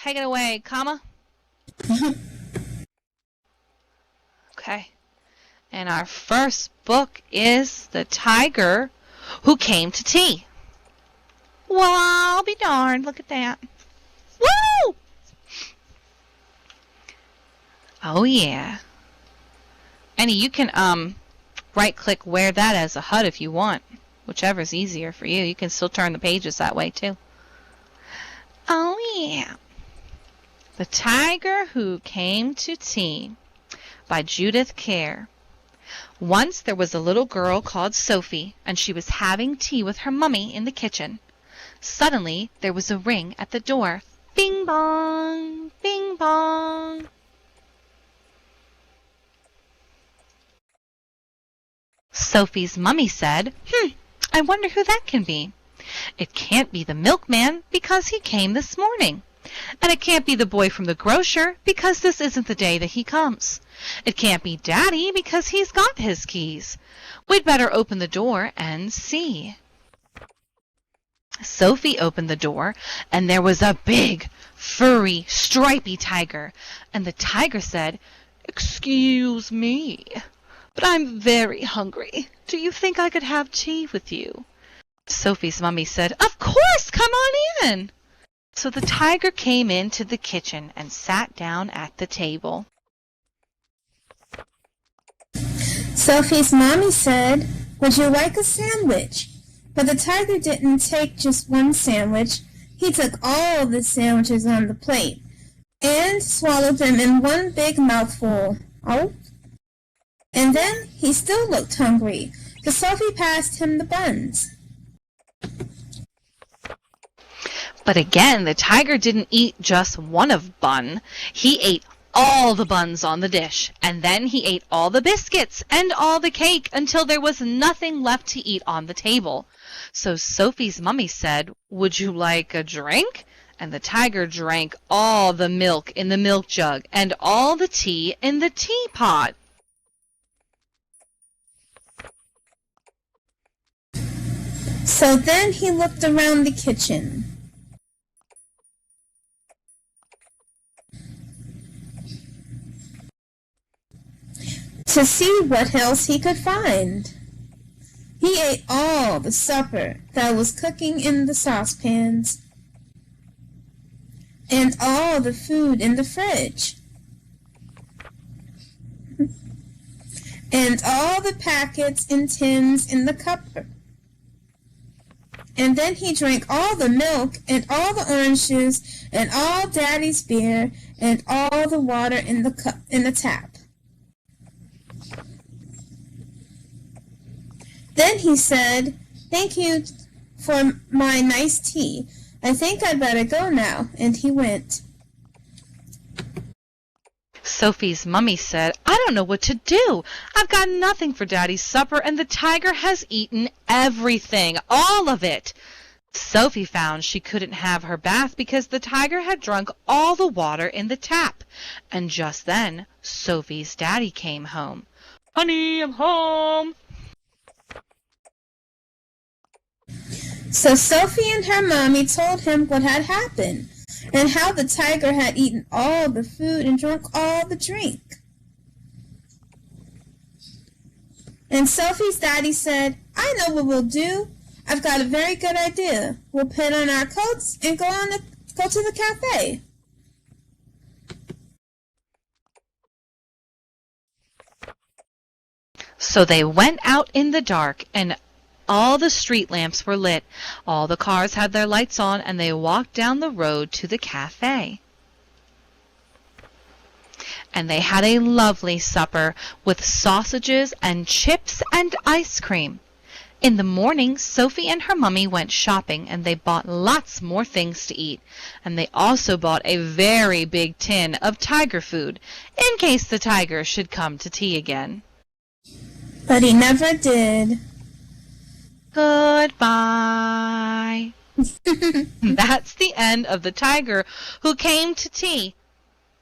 take it away, comma. Okay. And our first book is The Tiger Who Came to Tea. Well, I'll be darned. Look at that. Woo! Oh, yeah. Annie, you can right-click wear that as a HUD if you want. Whichever's easier for you. You can still turn the pages that way, too. Oh, yeah. The Tiger Who Came to Tea by Judith Kerr. Once there was a little girl called Sophie, and she was having tea with her mummy in the kitchen. Suddenly, there was a ring at the door. Bing bong, bing bong. Sophie's mummy said, I wonder who that can be. It can't be the milkman because he came this morning. And it can't be the boy from the grocer because this isn't the day that he comes. It can't be Daddy because he's got his keys. We'd better open the door and see. Sophie opened the door, and there was a big, furry, stripy tiger. And the tiger said, Excuse me, but I'm very hungry. Do you think I could have tea with you? Sophie's mummy said, Of course, come on in. So the tiger came into the kitchen and sat down at the table. Sophie's mommy said, Would you like a sandwich? But the tiger didn't take just one sandwich. He took all the sandwiches on the plate and swallowed them in one big mouthful. Oh. And then he still looked hungry, so Sophie passed him the buns. But again, the tiger didn't eat just one of bun. He ate all the buns on the dish, and then he ate all the biscuits and all the cake until there was nothing left to eat on the table. So Sophie's mummy said, Would you like a drink? And the tiger drank all the milk in the milk jug and all the tea in the teapot. So then he looked around the kitchen. To see what else he could find. He ate all the supper that was cooking in the saucepans and all the food in the fridge and all the packets and tins in the cupboard. And then he drank all the milk and all the orange juice and all Daddy's beer and all the water in the tap. Then he said, Thank you for my nice tea. I think I'd better go now. And he went. Sophie's mummy said, I don't know what to do. I've got nothing for Daddy's supper, and the tiger has eaten everything, all of it. Sophie found she couldn't have her bath because the tiger had drunk all the water in the tap. And just then, Sophie's daddy came home. Honey, I'm home. So Sophie and her mommy told him what had happened, and how the tiger had eaten all the food and drunk all the drink. And Sophie's daddy said, I know what we'll do. I've got a very good idea. We'll put on our coats and go to the cafe. So they went out in the dark, and all the street lamps were lit. All the cars had their lights on, and they walked down the road to the cafe. And they had a lovely supper with sausages and chips and ice cream. In the morning, Sophie and her mummy went shopping, and they bought lots more things to eat. And they also bought a very big tin of tiger food, in case the tiger should come to tea again. But he never did. Goodbye. That's the end of The Tiger Who Came to Tea.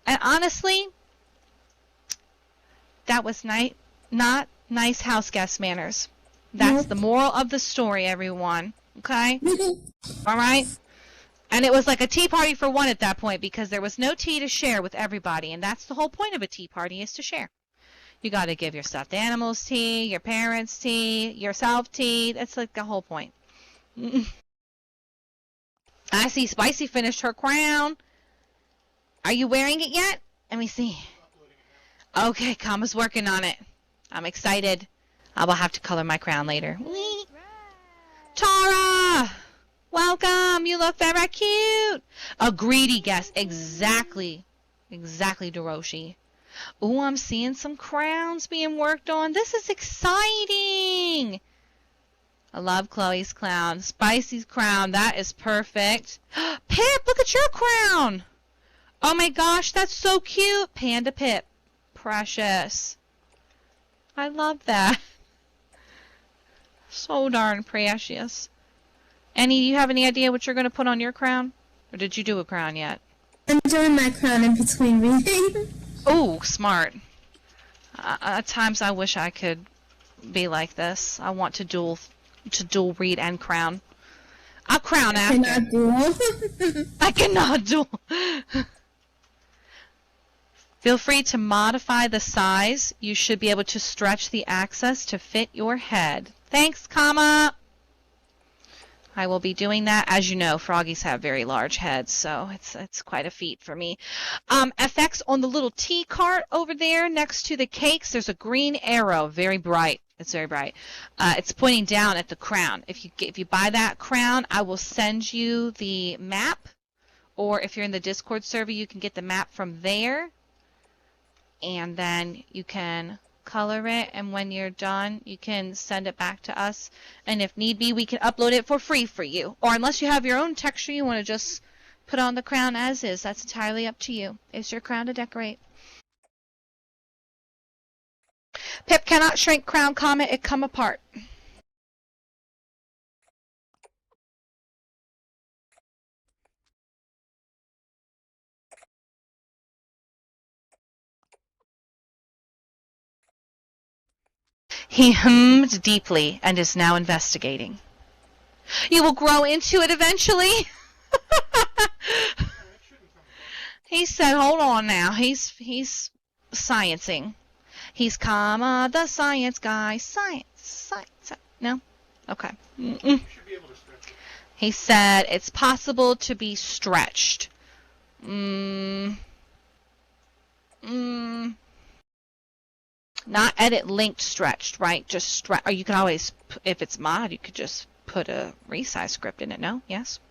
And honestly, that was not nice house guest manners. That's the moral of the story, everyone. Okay? All right? And it was like a tea party for one at that point because there was no tea to share with everybody. And that's the whole point of a tea party, is to share. You got to give your stuffed animals tea, your parents tea, yourself tea. That's like the whole point. I see Spicy finished her crown. Are you wearing it yet? Let me see. Okay, Kama's working on it. I'm excited. I will have to color my crown later. Whee! Tara! Welcome! You look very cute! A greedy guest. Exactly. Exactly, Doroshi. Ooh, I'm seeing some crowns being worked on. This is exciting! I love Chloe's crown. Spicy's crown. That is perfect. Pip, look at your crown! Oh my gosh, that's so cute! Panda Pip. Precious. I love that. So darn precious. Annie, do you have any idea what you're going to put on your crown? Or did you do a crown yet? I'm doing my crown in between reading. Oh, smart. At times I wish I could be like this. I want to dual read and crown. I'll crown after. I cannot duel. I cannot duel. Feel free to modify the size. You should be able to stretch the axis to fit your head. Thanks, Kama. I will be doing that. As you know, froggies have very large heads, so it's quite a feat for me. FX on the little tea cart over there next to the cakes, there's a green arrow, very bright. It's very bright. It's pointing down at the crown. If you buy that crown, I will send you the map, or if you're in the Discord server, you can get the map from there, and then you can color it, and when you're done you can send it back to us, and if need be we can upload it for free for you, or unless you have your own texture you want to just put on the crown as is, that's entirely up to you. It's your crown to decorate. Pip cannot shrink crown, comment it come apart. He hummed deeply and is now investigating. You will grow into it eventually. He said, hold on now. He's sciencing. He's comma the science guy. Science. No? Okay. He said it's possible to be stretched. Not edit linked stretched, right? Just stretch. Or you can always, if it's mod, you could just put a resize script in it. No? Yes?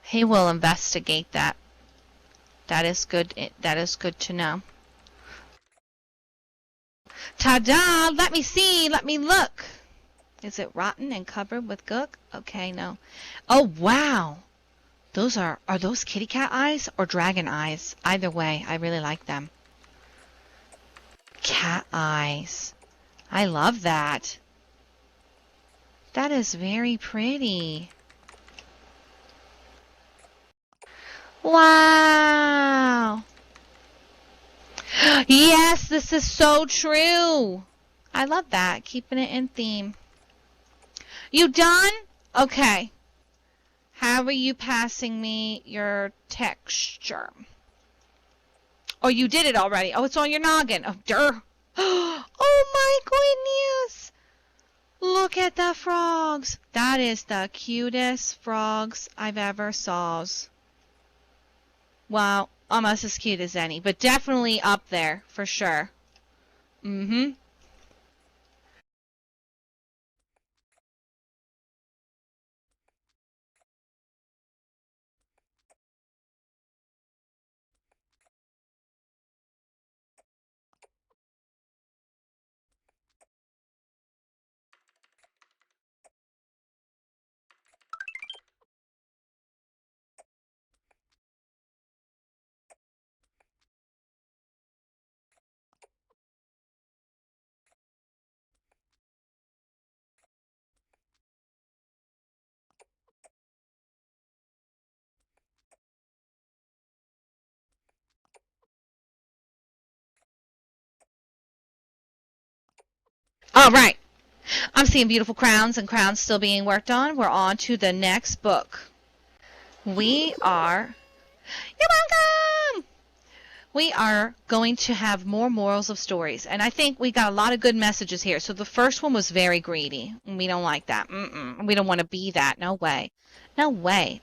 He will investigate that. That is good. That is good to know. Ta-da! Let me see. Let me look. Is it rotten and covered with gook? Okay, no. Oh, wow. Those are those kitty cat eyes or dragon eyes? Either way, I really like them. Cat eyes. I love that. That is very pretty. Wow. Yes, this is so true. I love that. Keeping it in theme. You done? Okay. How are you passing me your texture? Oh, you did it already. Oh, it's on your noggin. Oh, durr. Oh my goodness. Look at the frogs. That is the cutest frogs I've ever saw. Wow, almost as cute as any, but definitely up there for sure. Mm-hmm. All right. I'm seeing beautiful crowns and crowns still being worked on. We're on to the next book. We are... You're welcome! We are going to have more morals of stories. And I think we got a lot of good messages here. So the first one was very greedy. We don't like that. We don't want to be that. No way. No way.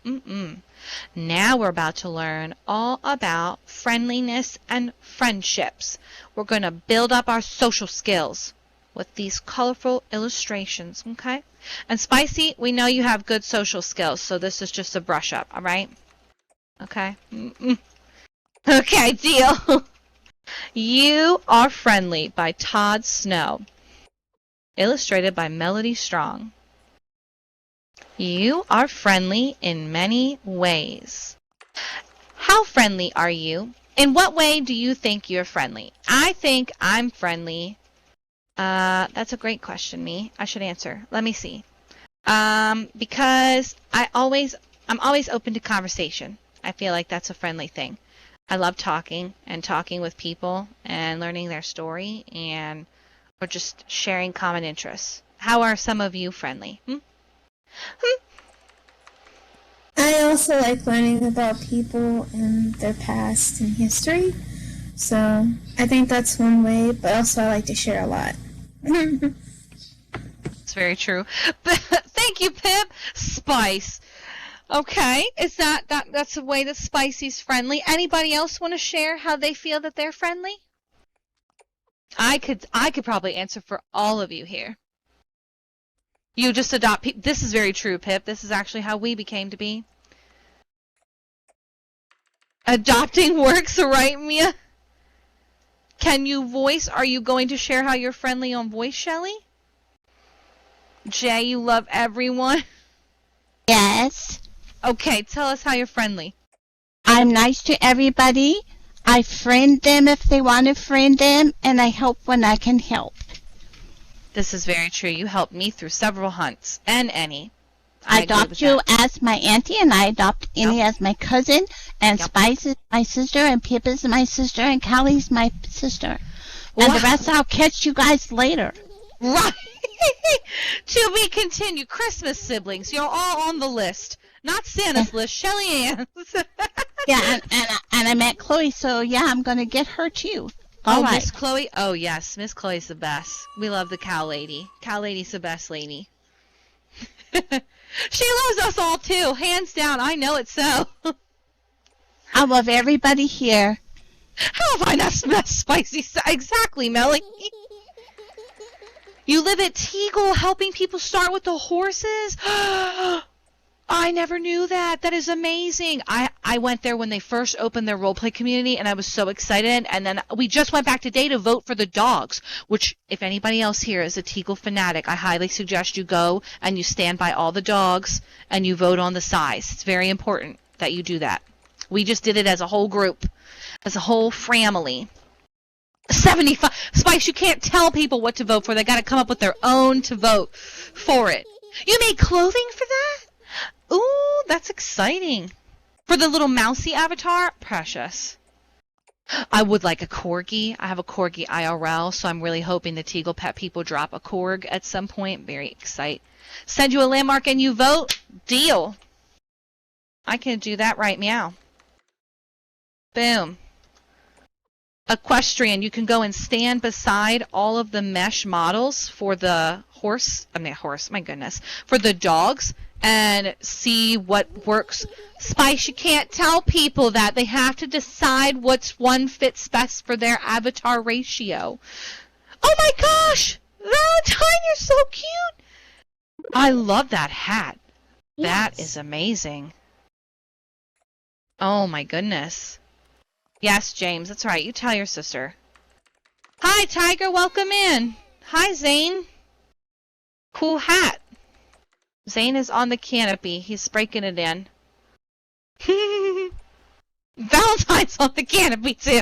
Now we're about to learn all about friendliness and friendships. We're going to build up our social skills with these colorful illustrations, okay? And Spicy, we know you have good social skills, so this is just a brush up, all right? Okay? Okay, deal. You Are Friendly by Todd Snow. Illustrated by Melody Strong. You are friendly in many ways. How friendly are you? In what way do you think you're friendly? I think I'm friendly. That's a great question, me. I should answer. Let me see. Because I'm always open to conversation. I feel like that's a friendly thing. I love talking with people and learning their story or just sharing common interests. How are some of you friendly? I also like learning about people and their past and history. So I think that's one way, but also I like to share a lot. It's very true. Thank you, Pip. Spice. Okay, is that's a way that Spicy's friendly? Anybody else want to share how they feel that they're friendly? I could probably answer for all of you here. You just adopt people. This is very true, Pip. This is actually how we became to be. Adopting works, right, Mia? Can you voice? Are you going to share how you're friendly on voice, Shelly? Jay, you love everyone? Yes. Okay, tell us how you're friendly. I'm nice to everybody. I friend them if they want to friend them, and I help when I can help. This is very true. You helped me through several hunts, and Annie. I adopt you as my auntie, and I adopt Annie as my cousin, and Spice is my sister, and Pip is my sister, and Callie's my sister. And the rest I'll catch you guys later. Right. To be continued. Christmas siblings. You're all on the list. Not Santa's list. Shelly Ann's. Yeah, and I met Chloe, so yeah, I'm going to get her too. All right. Miss Chloe? Oh, yes. Miss Chloe's the best. We love the cow lady. Cow lady's the best lady. She loves us all, too. Hands down. I know it so. I love everybody here. How have I not met Spicy? Exactly, Melly. You live at Teagle helping people start with the horses? I never knew that. That is amazing. I went there when they first opened their roleplay community, and I was so excited. And then we just went back today to vote for the dogs, which, if anybody else here is a Teagle fanatic, I highly suggest you go and you stand by all the dogs and you vote on the size. It's very important that you do that. We just did it as a whole group, as a whole family. 75. Spice, you can't tell people what to vote for. They got to come up with their own to vote for it. You made clothing for that? Ooh, that's exciting. For the little mousy avatar? Precious. I would like a corgi. I have a corgi IRL, so I'm really hoping the Teagle Pet people drop a corg at some point. Very excited. Send you a landmark and you vote? Deal. I can do that right meow. Boom. Equestrian, you can go and stand beside all of the mesh models for the for the dogs and see what works. Spice, you can't tell people that. They have to decide which one fits best for their avatar ratio. Oh my gosh! Valentine, you're so cute! I love that hat. Yes. That is amazing. Oh my goodness. Yes, James, that's right. You tell your sister. Hi, Tiger. Welcome in. Hi, Zane. Cool hat. Zane is on the canopy. He's breaking it in. Valentine's on the canopy, too.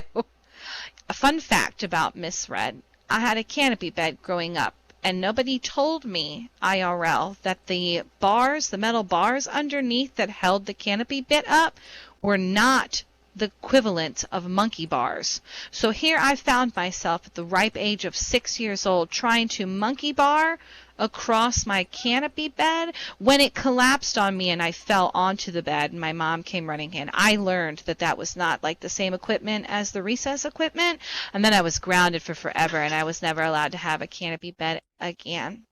A fun fact about Miss Red. I had a canopy bed growing up, and nobody told me, IRL, that the bars, the metal bars underneath that held the canopy bit up, were not the equivalent of monkey bars. So here I found myself at the ripe age of 6 years old trying to monkey bar across my canopy bed when it collapsed on me and I fell onto the bed and my mom came running in. I learned that that was not like the same equipment as the recess equipment, and then I was grounded for forever and I was never allowed to have a canopy bed again.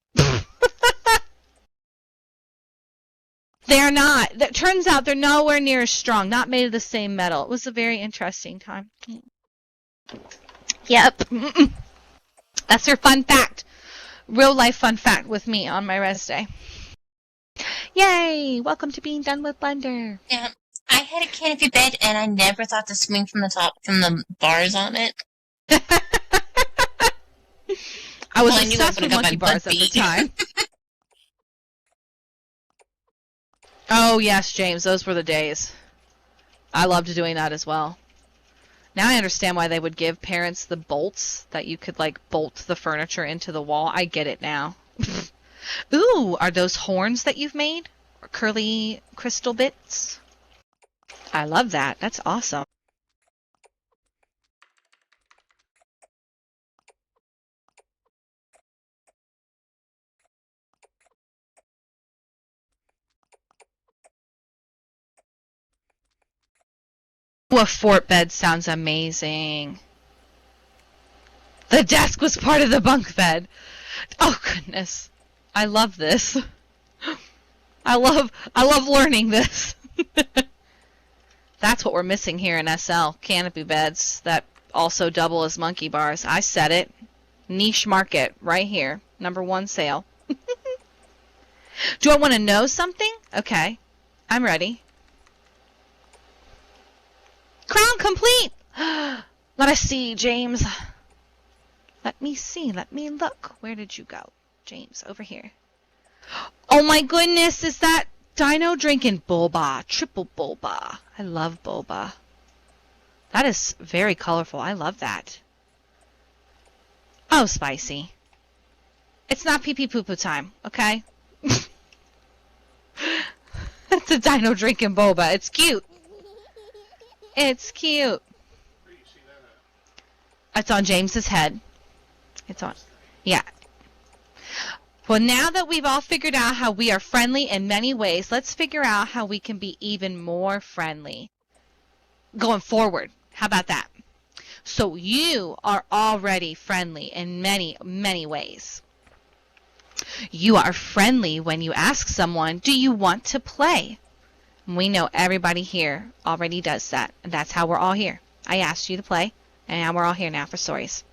They're not. It turns out they're nowhere near as strong, not made of the same metal. It was a very interesting time. Yep. That's your fun fact. Real life fun fact with me on my Rezday. Yay! Welcome to being done with Blender. Yeah, I had a canopy bed and I never thought to swing from the top from the bars on it. I was obsessed with monkey bars at the time. Oh, yes, James. Those were the days. I loved doing that as well. Now I understand why they would give parents the bolts that you could, like, bolt the furniture into the wall. I get it now. Ooh, are those horns that you've made? Or curly crystal bits? I love that. That's awesome. Ooh, a fort bed sounds amazing. The desk was part of the bunk bed. Oh, goodness. I love this. I love learning this. That's what we're missing here in SL. Canopy beds that also double as monkey bars. I said it. Niche market right here. #1 sale. Do I want to know something? Okay. I'm ready. Crown complete! Let us see, James. Let me see. Let me look. Where did you go? James, over here. Oh my goodness, is that Dino drinking boba? Triple boba. I love boba. That is very colorful. I love that. Oh, spicy. It's not pee-pee poo-poo time, okay? It's a Dino drinking boba. It's cute. It's cute. It's on James's head. It's on. Yeah. Well, now that we've all figured out how we are friendly in many ways, let's figure out how we can be even more friendly going forward. How about that? So you are already friendly in many, many ways. You are friendly when you ask someone, do you want to play? We know everybody here already does that. And that's how we're all here. I asked you to play, and now we're all here now for stories.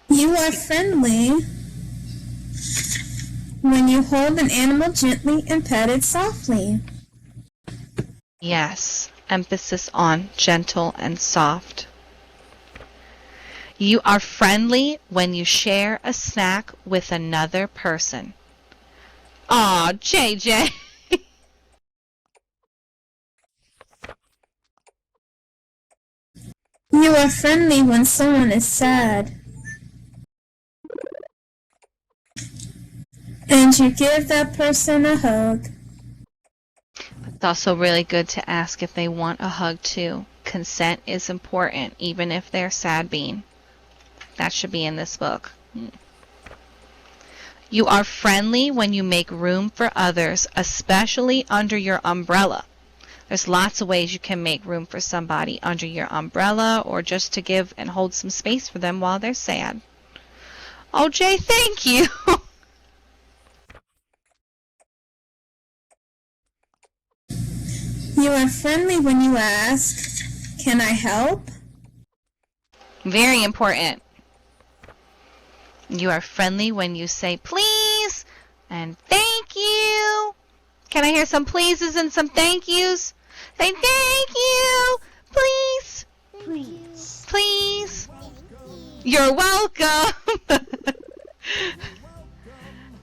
You are friendly when you hold an animal gently and pet it softly. Yes, emphasis on gentle and soft. You are friendly when you share a snack with another person. Aw, JJ. You are friendly when someone is sad. And you give that person a hug. It's also really good to ask if they want a hug too. Consent is important, even if they're sad bean. That should be in this book. You are friendly when you make room for others, especially under your umbrella. There's lots of ways you can make room for somebody under your umbrella or just to give and hold some space for them while they're sad. Oh, Jay, thank you. You are friendly when you ask, can I help? Very important. You are friendly when you say please and thank you. Can I hear some pleases and some thank yous? Say thank you. Please. Please. Please. You're welcome.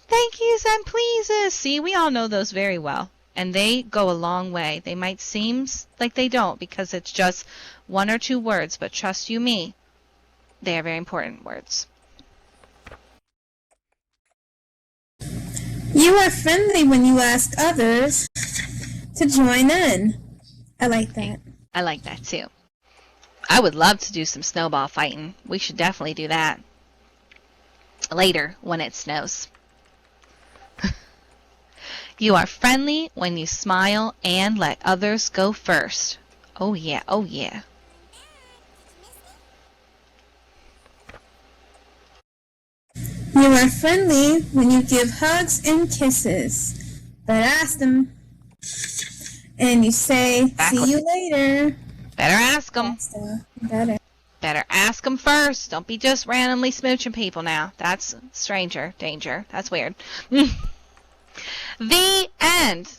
Thank yous and pleases. See, we all know those very well. And they go a long way. They might seem like they don't because it's just 1 or 2 words, but trust you me, they are very important words. You are friendly when you ask others to join in. I like that. I like that too. I would love to do some snowball fighting. We should definitely do that later when it snows. You are friendly when you smile and let others go first. Oh yeah, oh yeah. You are friendly when you give hugs and kisses. But ask them. And you say, see you later. Better ask them. Better. Better ask them first. Don't be just randomly smooching people now. That's stranger danger. That's weird. The end.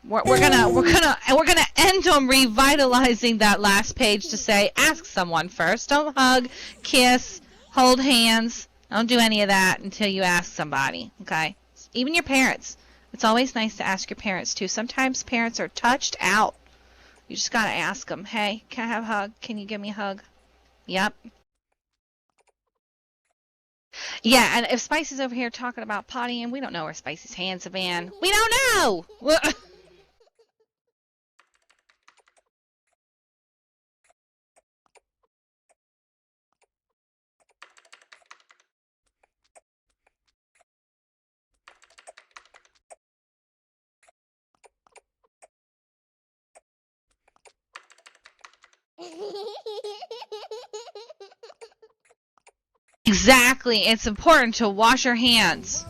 We're gonna end on revitalizing that last page to say ask someone first. Don't hug, kiss, hold hands. Don't do any of that until you ask somebody. Okay? Even your parents. It's always nice to ask your parents too. Sometimes parents are touched out. You just gotta ask them. Hey, can I have a hug? Can you give me a hug? Yep. Yeah, and if Spicy's over here talking about pottying, we don't know where Spicy's hands have been. We don't know! Exactly. It's important to wash your hands.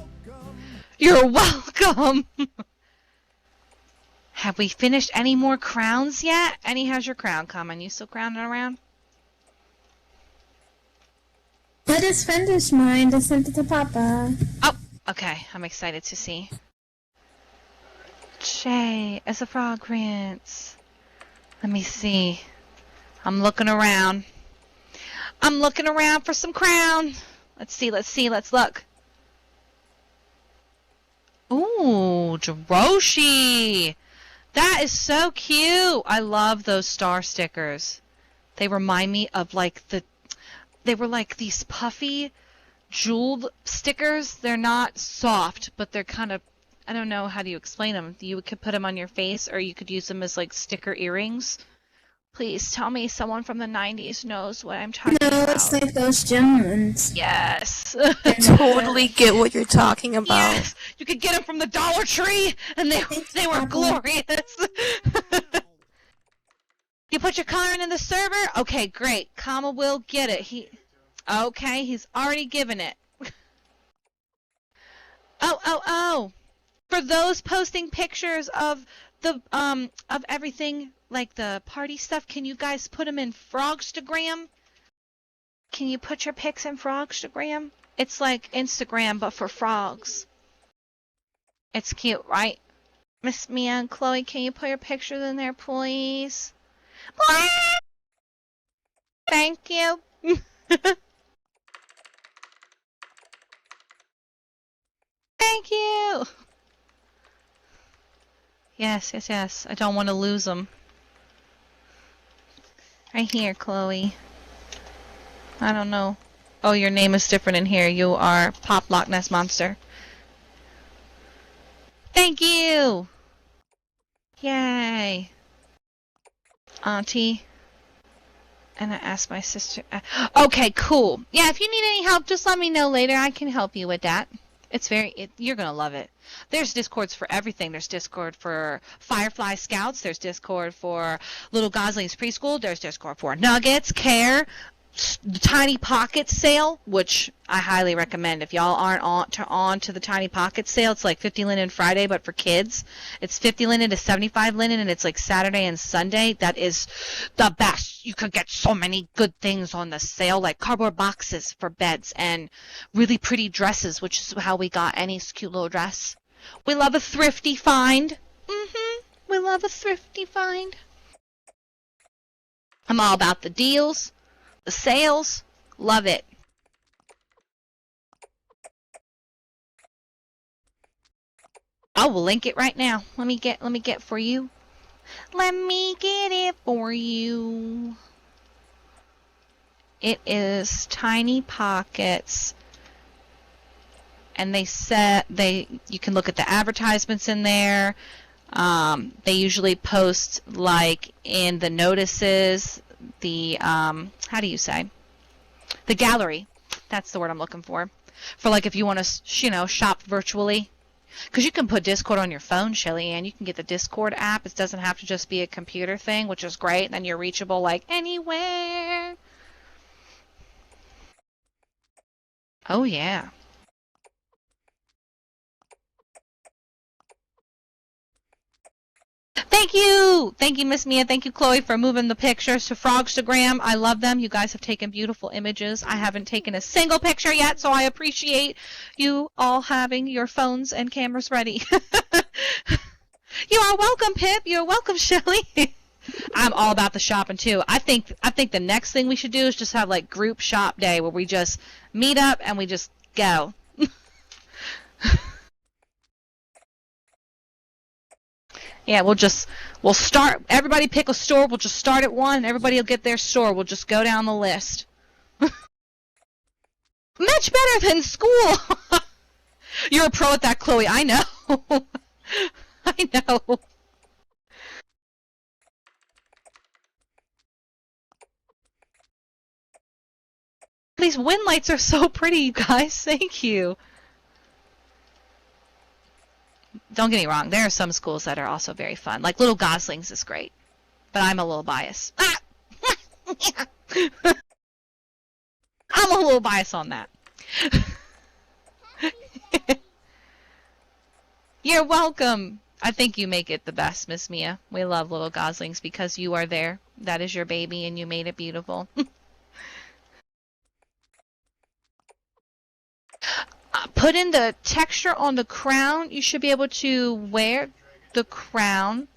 You're welcome. Have we finished any more crowns yet? Annie, how's your crown coming? You still crowning around? I just finished mine. I sent it to Papa. Oh, okay. I'm excited to see. Shay, as a frog prince. Let me see. I'm looking around. I'm looking around for some crown. Let's see, let's look. Ooh, Jiroshi. That is so cute. I love those star stickers. They remind me of they were like these puffy, jeweled stickers. They're not soft, but they're kind of, I don't know how do you explain them. You could put them on your face or you could use them as like sticker earrings. Please tell me someone from the 90s knows what I'm talking about. No, it's like those gem ones. Yes. I totally get what you're talking about. Yes. You could get them from the Dollar Tree, and they were glorious. You put your card in the server? Okay, great. Kama will get it. Okay, he's already given it. Oh. For those posting pictures of the of everything, like the party stuff, can you guys put them in Frogstagram? Can you put your pics in Frogstagram? It's like Instagram, but for frogs. It's cute, right? Miss Mia and Chloe, can you put your pictures in there, please? Thank you. Thank you. Yes. I don't want to lose them. Right here, Chloe. I don't know. Oh, your name is different in here. You are Pop Loch Ness Monster. Thank you! Yay! Auntie. And I asked my sister. Okay, cool. Yeah, if you need any help, just let me know later. I can help you with that. You're gonna love it. There's Discords for everything. There's Discord for Firefly Scouts. There's Discord for Little Gosling's Preschool. There's Discord for Nuggets, Kerr, the Tiny Pocket sale, which I highly recommend. If y'all aren't on to the Tiny Pocket sale, it's like 50 linen Friday, but for kids. It's 50 linen to 75 linen, and it's like Saturday and Sunday. That is the best. You could get so many good things on the sale, like cardboard boxes for beds and really pretty dresses, which is how we got Annie's cute little dress. We love a thrifty find. We love a thrifty find. I'm all about the deals. The sales, love it. I will link it right now. Let me get for you. Let me get it for you. It is Tiny Pockets. And you can look at the advertisements in there. They usually post like in the notices, the how do you say? The gallery. That's the word I'm looking for. For like if you want to, shop virtually. Because you can put Discord on your phone, Shelly, and you can get the Discord app. It doesn't have to just be a computer thing, which is great. And then you're reachable like anywhere. Oh, yeah. Thank you! Thank you, Miss Mia. Thank you, Chloe, for moving the pictures to Frogstagram. I love them. You guys have taken beautiful images. I haven't taken a single picture yet, so I appreciate you all having your phones and cameras ready. You are welcome, Pip. You're welcome, Shelly. I'm all about the shopping, too. I think the next thing we should do is just have, like, group shop day where we just meet up and we just go. Yeah, we'll start, everybody pick a store, we'll just start at one, and everybody will get their store, we'll just go down the list. Much better than school! You're a pro at that, Chloe, I know. I know. These wind lights are so pretty, you guys, thank you. Don't get me wrong, there are some schools that are also very fun. Like Little Goslings is great. But I'm a little biased. I'm a little biased on that. You're welcome. I think you make it the best, Miss Mia. We love Little Goslings because you are there. That is your baby and you made it beautiful. Put in the texture on the crown. You should be able to wear the crown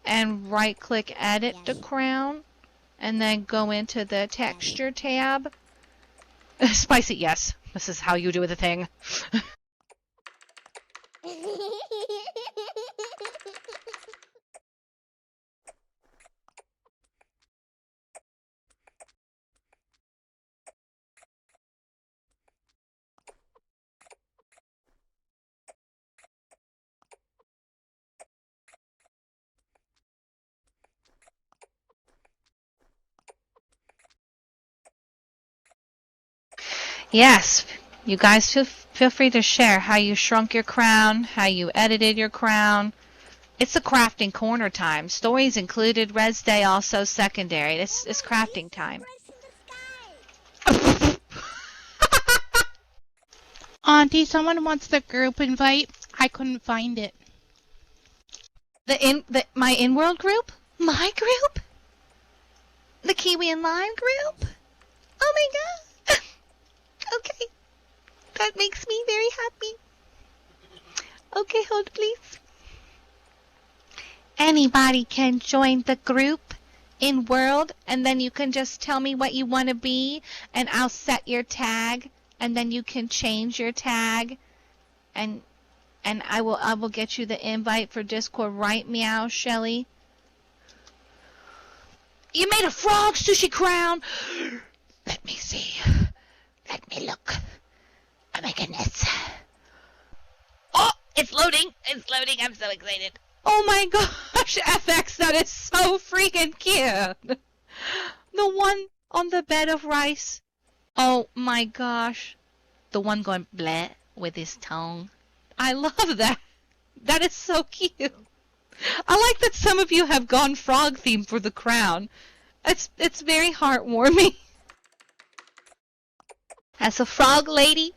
and right-click edit the crown and then go into the texture tab. Spicy, yes. This is how you do the thing. Yes, you guys feel free to share how you shrunk your crown, how you edited your crown. It's a crafting corner time. Stories included, Rezday also secondary. It's crafting time. Auntie, someone wants the group invite. I couldn't find it. My in-world group? My group? The Kiwi and Lime group? Oh my god. Okay. That makes me very happy. Okay, hold please. Anybody can join the group in world, and then you can just tell me what you want to be, and I'll set your tag, and then you can change your tag, and I will get you the invite for Discord, right, Meow Shelly? You made a frog sushi crown. Let me see. Let me look. Oh my goodness. Oh, it's loading. It's loading. I'm so excited. Oh my gosh, FX, that is so freaking cute. The one on the bed of rice. Oh my gosh. The one going bleh with his tongue. I love that. That is so cute. I like that some of you have gone frog theme for the crown. It's very heartwarming. As a frog lady,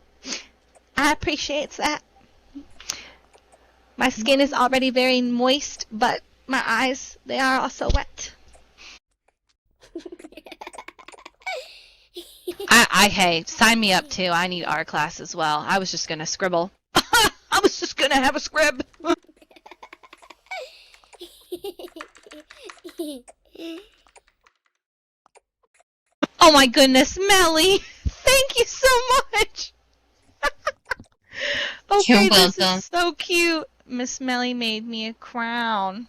I appreciate that. My skin is already very moist, but my eyes, they are also wet. Hey, sign me up too. I need art class as well. I was just gonna scribble. I was just gonna have a scrib. Oh my goodness, Melly! Thank you so much! Okay, You're this welcome. is so cute. Miss Melly made me a crown.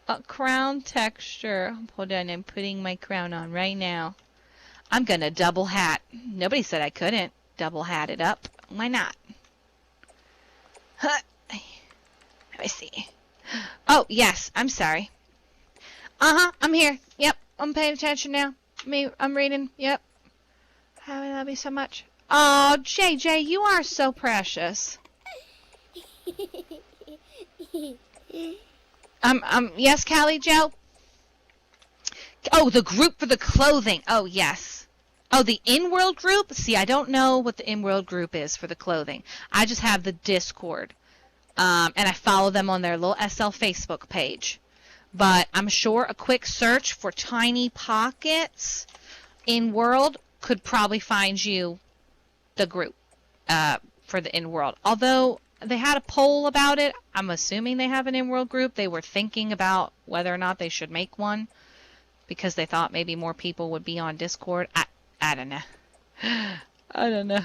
A crown texture. Hold on, I'm putting my crown on right now. I'm gonna double hat. Nobody said I couldn't double hat it up. Why not? Huh. Spicy. Oh, yes, I'm sorry. I'm here. Yep, I'm paying attention now. I'm reading. Yep. I love you so much. Oh, JJ, you are so precious. Yes, Callie, Joe? Oh, the group for the clothing. Oh, yes. Oh, the in-world group? See, I don't know what the in-world group is for the clothing. I just have the Discord. And I follow them on their little SL Facebook page. But I'm sure a quick search for Tiny Pockets in-world could probably find you the group for the in-world. Although they had a poll about it, I'm assuming they have an in-world group. They were thinking about whether or not they should make one because they thought maybe more people would be on Discord. I don't know. I don't know.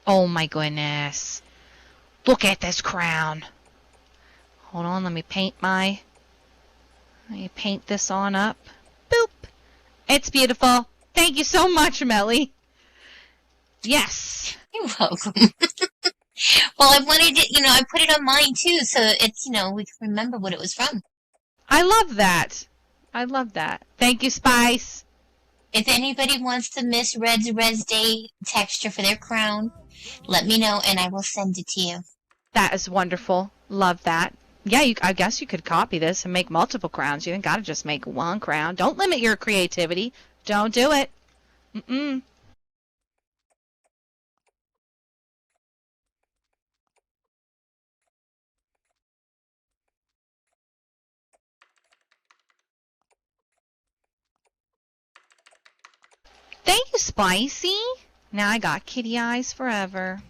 Oh my goodness. Look at this crown. Hold on, let me paint this on up. Boop. It's beautiful. Thank you so much, Melly. Yes. You're welcome. Well, I wanted it, I put it on mine too, so it's, we can remember what it was from. I love that. I love that. Thank you, Spice. If anybody wants the Miss Red's Rezday texture for their crown, let me know and I will send it to you. That is wonderful. Love that. Yeah, I guess you could copy this and make multiple crowns. You ain't got to just make one crown. Don't limit your creativity. Don't do it. Mm-mm. Thank you, Spicy. Now I got kitty eyes forever.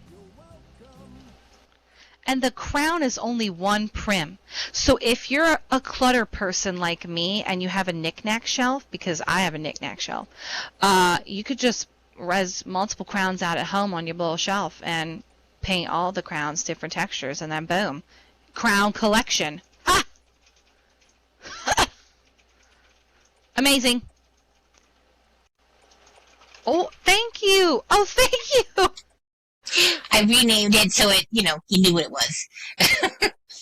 And the crown is only one prim. So if you're a clutter person like me and you have a knick-knack shelf, because I have a knick-knack shelf, you could just res multiple crowns out at home on your little shelf and paint all the crowns different textures, and then boom. Crown collection. Ha! Amazing. Oh, thank you. Oh, thank you. I renamed it so it, you knew what it was.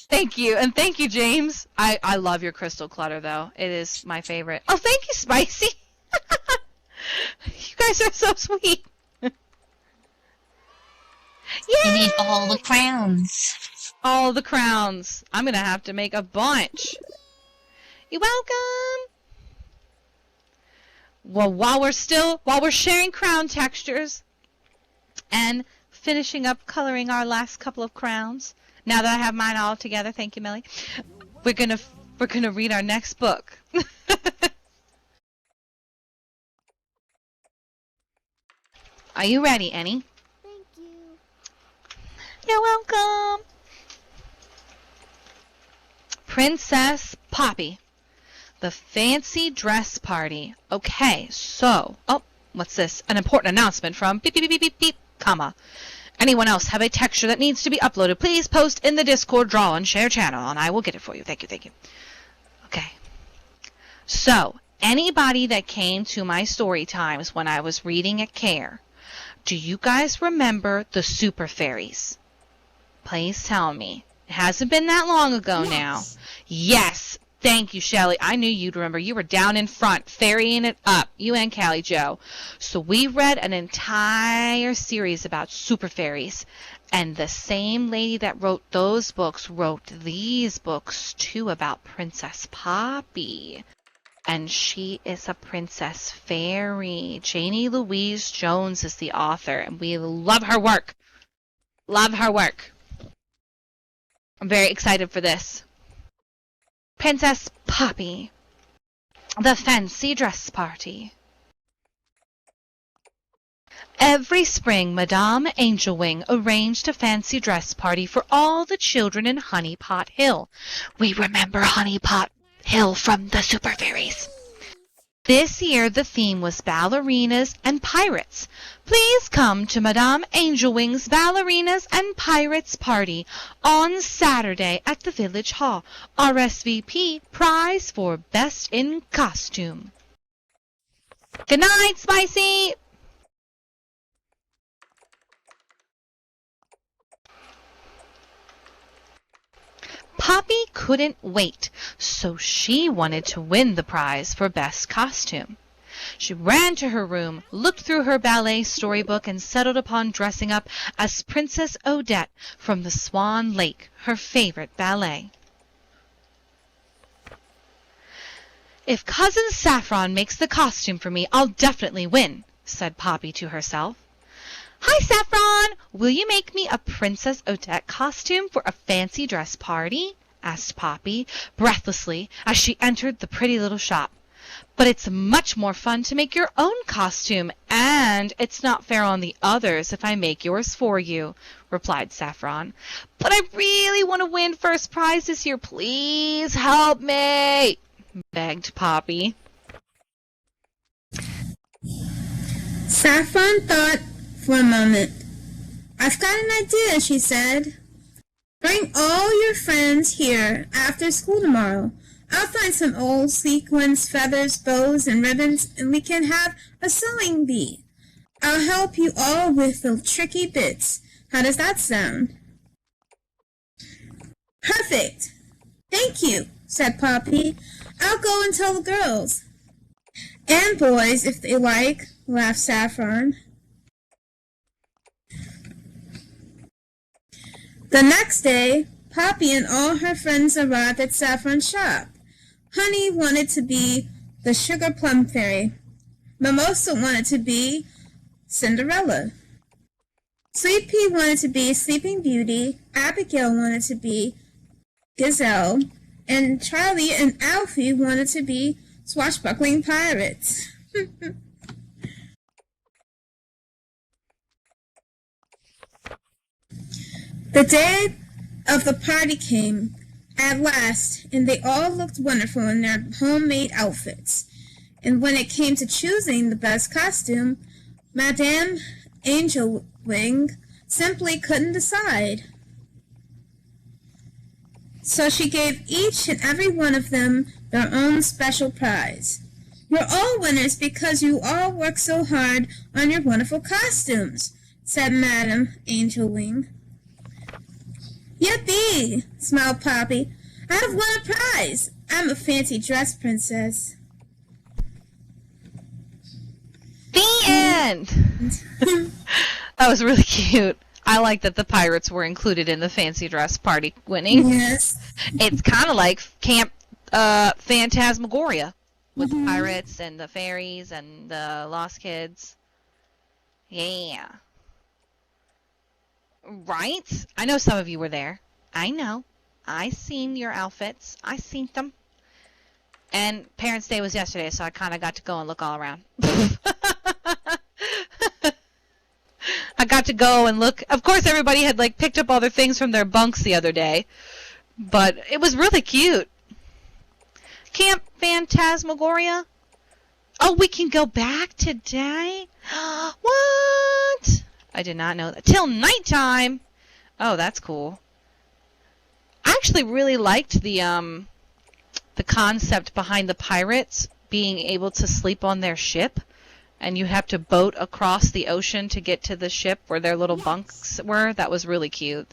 Thank you. And thank you, James. I love your crystal clutter, though. It is my favorite. Oh, thank you, Spicy. You guys are so sweet. Yay! You need all the crowns. All the crowns. I'm going to have to make a bunch. You're welcome. Well, while we're sharing crown textures and finishing up coloring our last couple of crowns, now that I have mine all together, thank you, Millie, we're gonna read our next book. Are you ready, Annie? Thank you. You're welcome. Princess Poppy. The fancy dress party. Okay, so, what's this? An important announcement from beep, beep, beep, beep, beep, comma. Anyone else have a texture that needs to be uploaded? Please post in the Discord draw and share channel, and I will get it for you. Thank you, thank you. Okay. So, anybody that came to my story times when I was reading at Kerr, do you guys remember the super fairies? Please tell me. It hasn't been that long ago now. Yes. Thank you, Shelley. I knew you'd remember. You were down in front, ferrying it up. You and Callie Joe. So we read an entire series about super fairies. And the same lady that wrote those books wrote these books, too, about Princess Poppy. And she is a princess fairy. Janey Louise Jones is the author. And we love her work. Love her work. I'm very excited for this. Princess Poppy, the fancy dress party. Every spring, Madame Angelwing arranged a fancy dress party for all the children in Honeypot Hill. We remember Honeypot Hill from the Super Fairies. This year, the theme was ballerinas and pirates. Please come to Madame Angelwing's Ballerinas and Pirates Party on Saturday at the Village Hall. RSVP prize for Best in Costume. Good night, Spicy! Poppy couldn't wait, so she wanted to win the prize for best costume. She ran to her room, looked through her ballet storybook, and settled upon dressing up as Princess Odette from the Swan Lake, her favorite ballet. "If Cousin Saffron makes the costume for me, I'll definitely win," said Poppy to herself. "Hi, Saffron! Will you make me a Princess Odette costume for a fancy dress party?" asked Poppy, breathlessly, as she entered the pretty little shop. "But it's much more fun to make your own costume, and it's not fair on the others if I make yours for you," replied Saffron. "But I really want to win first prize this year. Please help me," begged Poppy. Saffron thought for a moment. "I've got an idea," she said. "Bring all your friends here after school tomorrow. I'll find some old sequins, feathers, bows, and ribbons, and we can have a sewing bee. I'll help you all with the tricky bits. How does that sound?" "Perfect! Thank you," said Poppy. "I'll go and tell the girls." "And boys, if they like," laughed Saffron. The next day, Poppy and all her friends arrived at Saffron's shop. Honey wanted to be the Sugar Plum Fairy. Mimosa wanted to be Cinderella. Sweet Pea wanted to be Sleeping Beauty. Abigail wanted to be Gazelle. And Charlie and Alfie wanted to be Swashbuckling Pirates. The day of the party came at last, and they all looked wonderful in their homemade outfits. And when it came to choosing the best costume, Madame Angelwing simply couldn't decide. So she gave each and every one of them their own special prize. "You're all winners because you all worked so hard on your wonderful costumes," said Madame Angelwing. "Yippee!" smiled Poppy. "I have won a prize. I'm a fancy dress princess." The end! That was really cute. I like that the pirates were included in the fancy dress party winning. Yes. It's kind of like Camp Phantasmagoria with the pirates and the fairies and the lost kids. Yeah. Right? I know some of you were there. I know. I seen your outfits. I seen them. And Parents' Day was yesterday, so I kind of got to go and look all around. I got to go and look. Of course, everybody had like picked up all their things from their bunks the other day, but it was really cute. Camp Phantasmagoria. Oh, we can go back today? What? I did not know that. Till nighttime. Oh, that's cool. I actually really liked the concept behind the pirates being able to sleep on their ship, and you have to boat across the ocean to get to the ship where their little bunks were. That was really cute.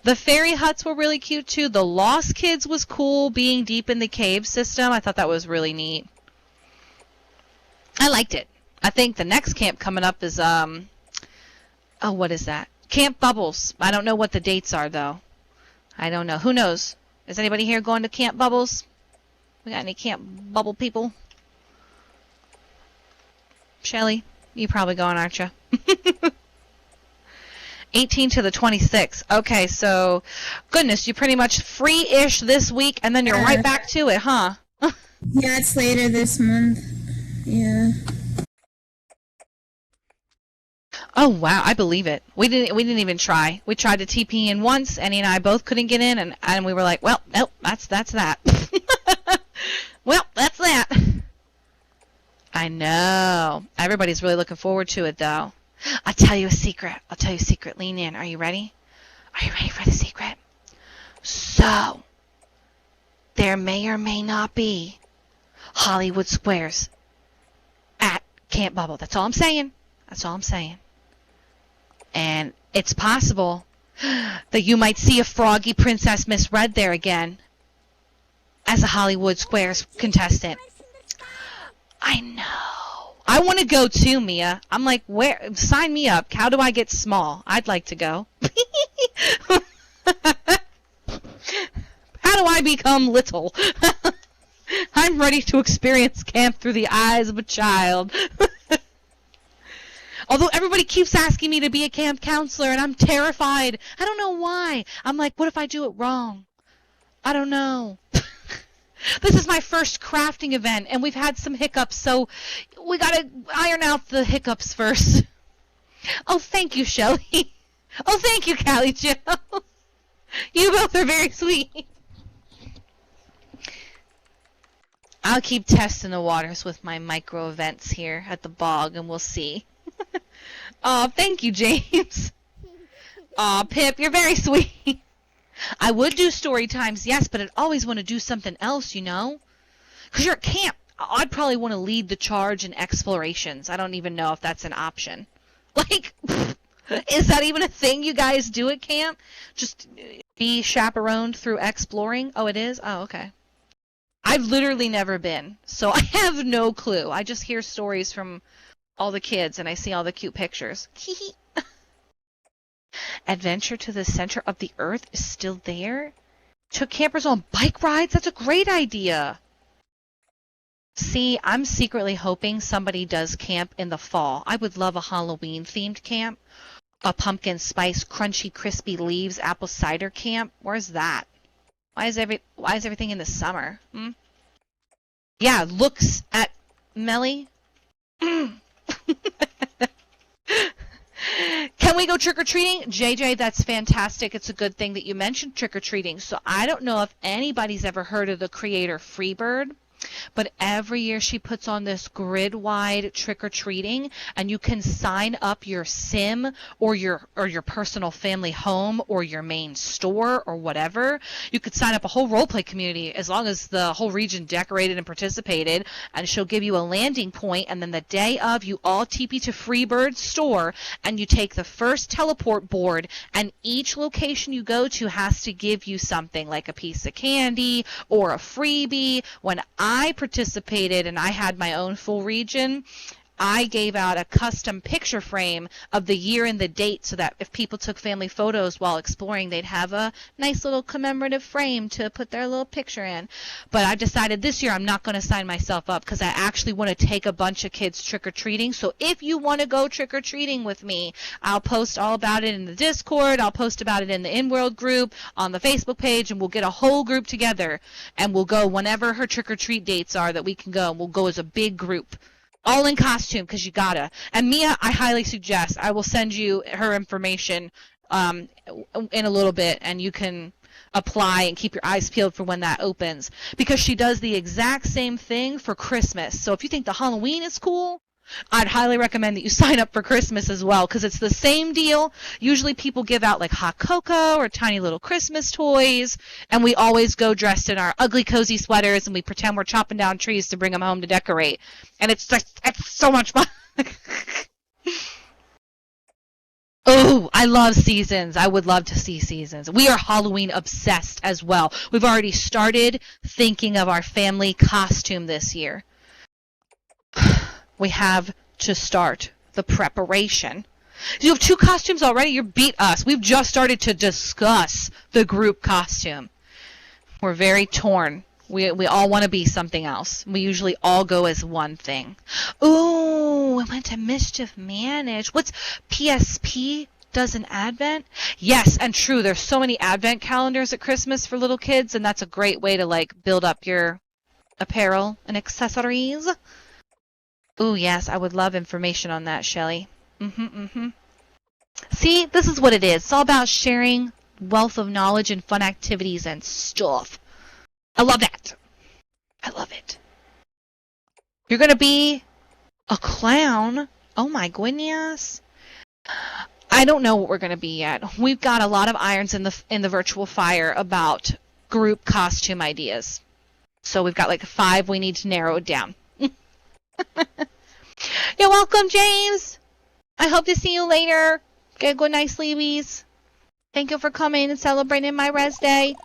The fairy huts were really cute too. The Lost Kids was cool, being deep in the cave system. I thought that was really neat. I liked it. I think the next camp coming up is oh, what is that? Camp Bubbles. I don't know what the dates are, though. I don't know. Who knows? Is anybody here going to Camp Bubbles? We got any Camp Bubble people? Shelly, you probably going, aren't you? 18 to the 26th. Okay, so, goodness, you're pretty much free-ish this week, and then you're right back to it, huh? Yeah, it's later this month. Yeah. Oh wow, I believe it. We didn't even try. We tried to TP in once, Annie and I both couldn't get in, and we were like, well, nope, that's that. Well, that's that. I know. Everybody's really looking forward to it, though. I'll tell you a secret. Lean in. Are you ready? Are you ready for the secret? So, there may or may not be Hollywood Squares at Camp Bubble. That's all I'm saying. And it's possible that you might see a froggy princess misread there again as a Hollywood Squares contestant. I know. I want to go too, Mia. I'm like, where? Sign me up. How do I get small? I'd like to go. How do I become little? I'm ready to experience camp through the eyes of a child. Although everybody keeps asking me to be a camp counselor, and I'm terrified. I don't know why. I'm like, what if I do it wrong? I don't know. This is my first crafting event, and we've had some hiccups, so we got to iron out the hiccups first. Oh, thank you, Shelly. Oh, thank you, Callie Jo. You both are very sweet. I'll keep testing the waters with my micro events here at the bog, and we'll see. Aw, thank you, James. Aw, Pip, you're very sweet. I would do story times, yes, but I'd always want to do something else, you know? Because you're at camp. I'd probably want to lead the charge in explorations. I don't even know if that's an option. Like, is that even a thing you guys do at camp? Just be chaperoned through exploring? Oh, it is? Oh, okay. I've literally never been, so I have no clue. I just hear stories from all the kids, and I see all the cute pictures. Adventure to the center of the earth is still there? Took campers on bike rides? That's a great idea. See, I'm secretly hoping somebody does camp in the fall. I would love a Halloween-themed camp. A pumpkin spice, crunchy, crispy leaves, apple cider camp. Where's that? Why is everything in the summer? Yeah, looks at Melly. Can we go trick-or-treating? JJ, that's fantastic. It's a good thing that you mentioned trick-or-treating. So I don't know if anybody's ever heard of the creator Freebird, but every year she puts on this grid-wide trick-or-treating, and you can sign up your sim or your personal family home or your main store or whatever. You could sign up a whole roleplay community as long as the whole region decorated and participated, and she'll give you a landing point, and then the day of, you all TP to Freebird's store, and you take the first teleport board, and each location you go to has to give you something, like a piece of candy or a freebie. When I participated and I had my own full region, I gave out a custom picture frame of the year and the date so that if people took family photos while exploring, they'd have a nice little commemorative frame to put their little picture in. But I've decided this year I'm not going to sign myself up because I actually want to take a bunch of kids trick-or-treating. So if you want to go trick-or-treating with me, I'll post all about it in the Discord. I'll post about it in the in-world group, on the Facebook page, and we'll get a whole group together, and we'll go whenever her trick-or-treat dates are that we can go. We'll go as a big group. All in costume, because you gotta. And Mia, I highly suggest, I will send you her information in a little bit, and you can apply and keep your eyes peeled for when that opens. Because she does the exact same thing for Christmas. So if you think the Halloween is cool, I'd highly recommend that you sign up for Christmas as well, because it's the same deal. Usually people give out like hot cocoa or tiny little Christmas toys, and we always go dressed in our ugly cozy sweaters, and we pretend we're chopping down trees to bring them home to decorate. And it's so much fun. Oh, I love seasons. I would love to see seasons. We are Halloween obsessed as well. We've already started thinking of our family costume this year. We have to start the preparation. You have 2 costumes already? You beat us. We've just started to discuss the group costume. We're very torn. We all want to be something else. We usually all go as one thing. Ooh, I went to Mischief Manage. What's PSP? Does an Advent? Yes, and true. There's so many Advent calendars at Christmas for little kids, and that's a great way to like build up your apparel and accessories. Ooh, yes, I would love information on that, Shelly. See, this is what it is. It's all about sharing wealth of knowledge and fun activities and stuff. I love that. I love it. You're going to be a clown? Oh my goodness. I don't know what we're going to be yet. We've got a lot of irons in the virtual fire about group costume ideas. So we've got like 5 we need to narrow it down. You're welcome, James. I hope to see you later. Get a good night, sleepies. Thank you for coming and celebrating my Rezday.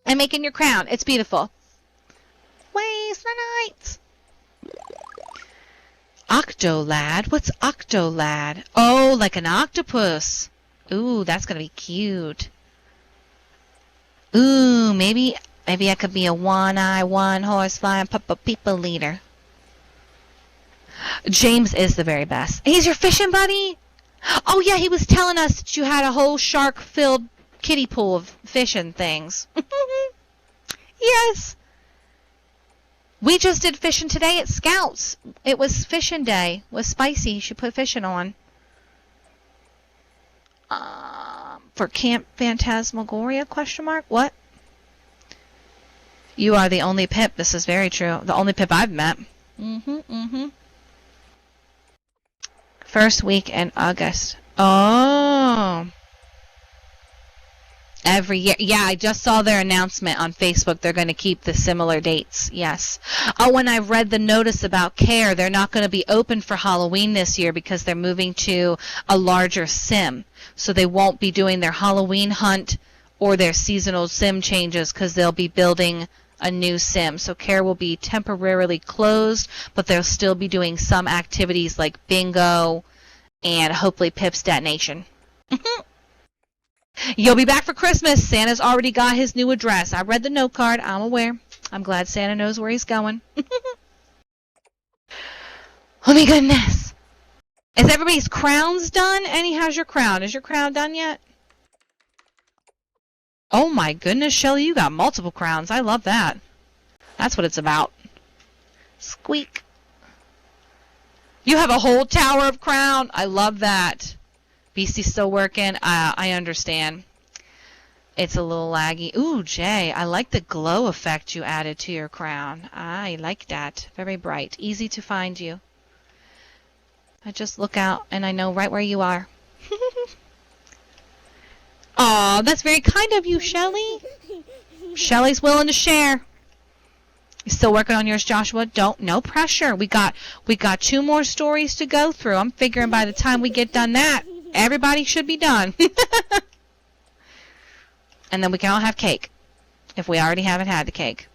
And making your crown. It's beautiful. Waste the night. Octolad? What's Octolad? Oh, like an octopus. Ooh, that's gonna be cute. Ooh, maybe I could be a one-eye, one-horse flying people leader. James is the very best. He's your fishing buddy? Oh yeah, he was telling us that you had a whole shark-filled kiddie pool of fishing things. Yes. We just did fishing today at Scouts. It was fishing day. It was spicy. You should put fishing on. For Camp Phantasmagoria, question mark? What? You are the only Pip. This is very true. The only Pip I've met. First week in August. Oh. Every year. Yeah, I just saw their announcement on Facebook. They're going to keep the similar dates. Yes. Oh, when I read the notice about Kerr, they're not going to be open for Halloween this year because they're moving to a larger sim. So they won't be doing their Halloween hunt or their seasonal sim changes because they'll be building a new sim. So Kerr will be temporarily closed, but they'll still be doing some activities like bingo and hopefully Pip's detonation. You'll be back for Christmas. Santa's already got his new address. I read the note card. I'm aware. I'm glad Santa knows where he's going. Oh my goodness. Is everybody's crowns done? Annie, how's your crown? Is your crown done yet? Oh my goodness, Shelly, you got multiple crowns. I love that. That's what it's about. Squeak. You have a whole tower of crown. I love that. BC's still working. I understand. It's a little laggy. Ooh, Jay, I like the glow effect you added to your crown. I like that. Very bright. Easy to find you. I just look out and I know right where you are. Aw, that's very kind of you, Shelly. Shelly's willing to share. You still working on yours, Joshua? No pressure. We got 2 more stories to go through. I'm figuring by the time we get done that, everybody should be done. And then we can all have cake. If we already haven't had the cake.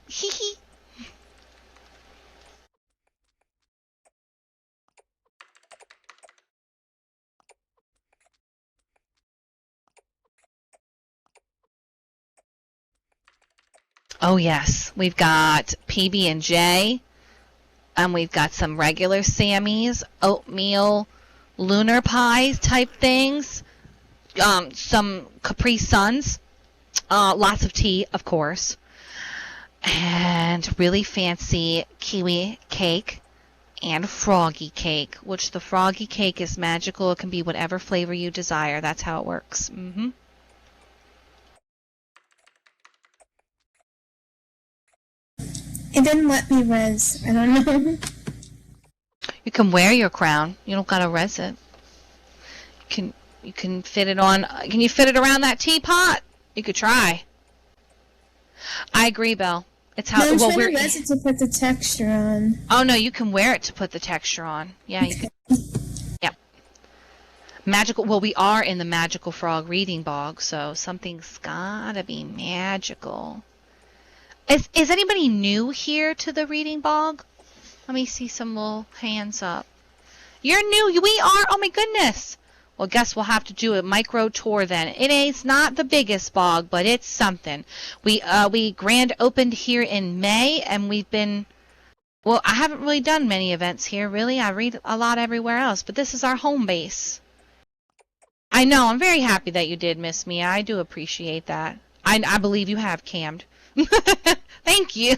Oh yes, we've got PB&J, and we've got some regular Sammys, oatmeal, lunar pies type things, some Capri Suns, lots of tea, of course, and really fancy kiwi cake and froggy cake, which the froggy cake is magical. It can be whatever flavor you desire. That's how it works. It didn't let me res. I don't know. You can wear your crown. You don't gotta res it. You can fit it on. Can you fit it around that teapot? You could try. I agree, Belle. It's how. No, I'm well, trying to res it to put the texture on. Oh no, you can wear it to put the texture on. Yeah, you can. Yep. Magical. Well, we are in the magical frog reading bog, so something's gotta be magical. Is anybody new here to the reading bog? Let me see some little hands up. You're new. We are. Oh my goodness. Well, guess we'll have to do a micro tour then. It is not the biggest bog, but it's something. We grand opened here in May, and we've been. Well, I haven't really done many events here, really. I read a lot everywhere else, but this is our home base. I know. I'm very happy that you did miss me. I do appreciate that. I believe you have cammed. Thank you.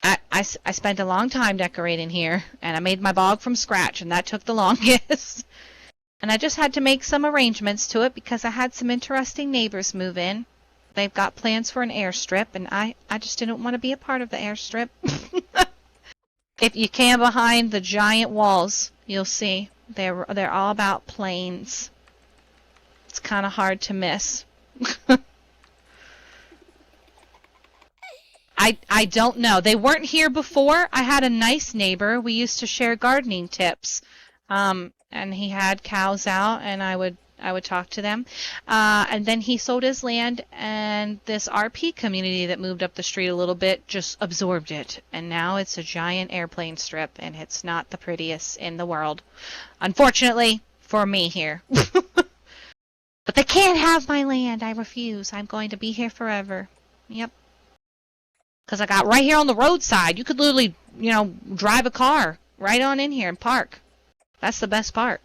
I spent a long time decorating here, and I made my bog from scratch, and that took the longest. And I just had to make some arrangements to it because I had some interesting neighbors move in. They've got plans for an airstrip, and I just didn't want to be a part of the airstrip. If you can behind the giant walls, you'll see they're all about planes. It's kind of hard to miss. I don't know. They weren't here before. I had a nice neighbor. We used to share gardening tips. And he had cows out, and I I would talk to them. And then he sold his land, and this RP community that moved up the street a little bit just absorbed it. And now it's a giant airplane strip, and it's not the prettiest in the world. Unfortunately, for me here. But they can't have my land. I refuse. I'm going to be here forever. Yep. Because I got right here on the roadside. You could literally, drive a car right on in here and park. That's the best part.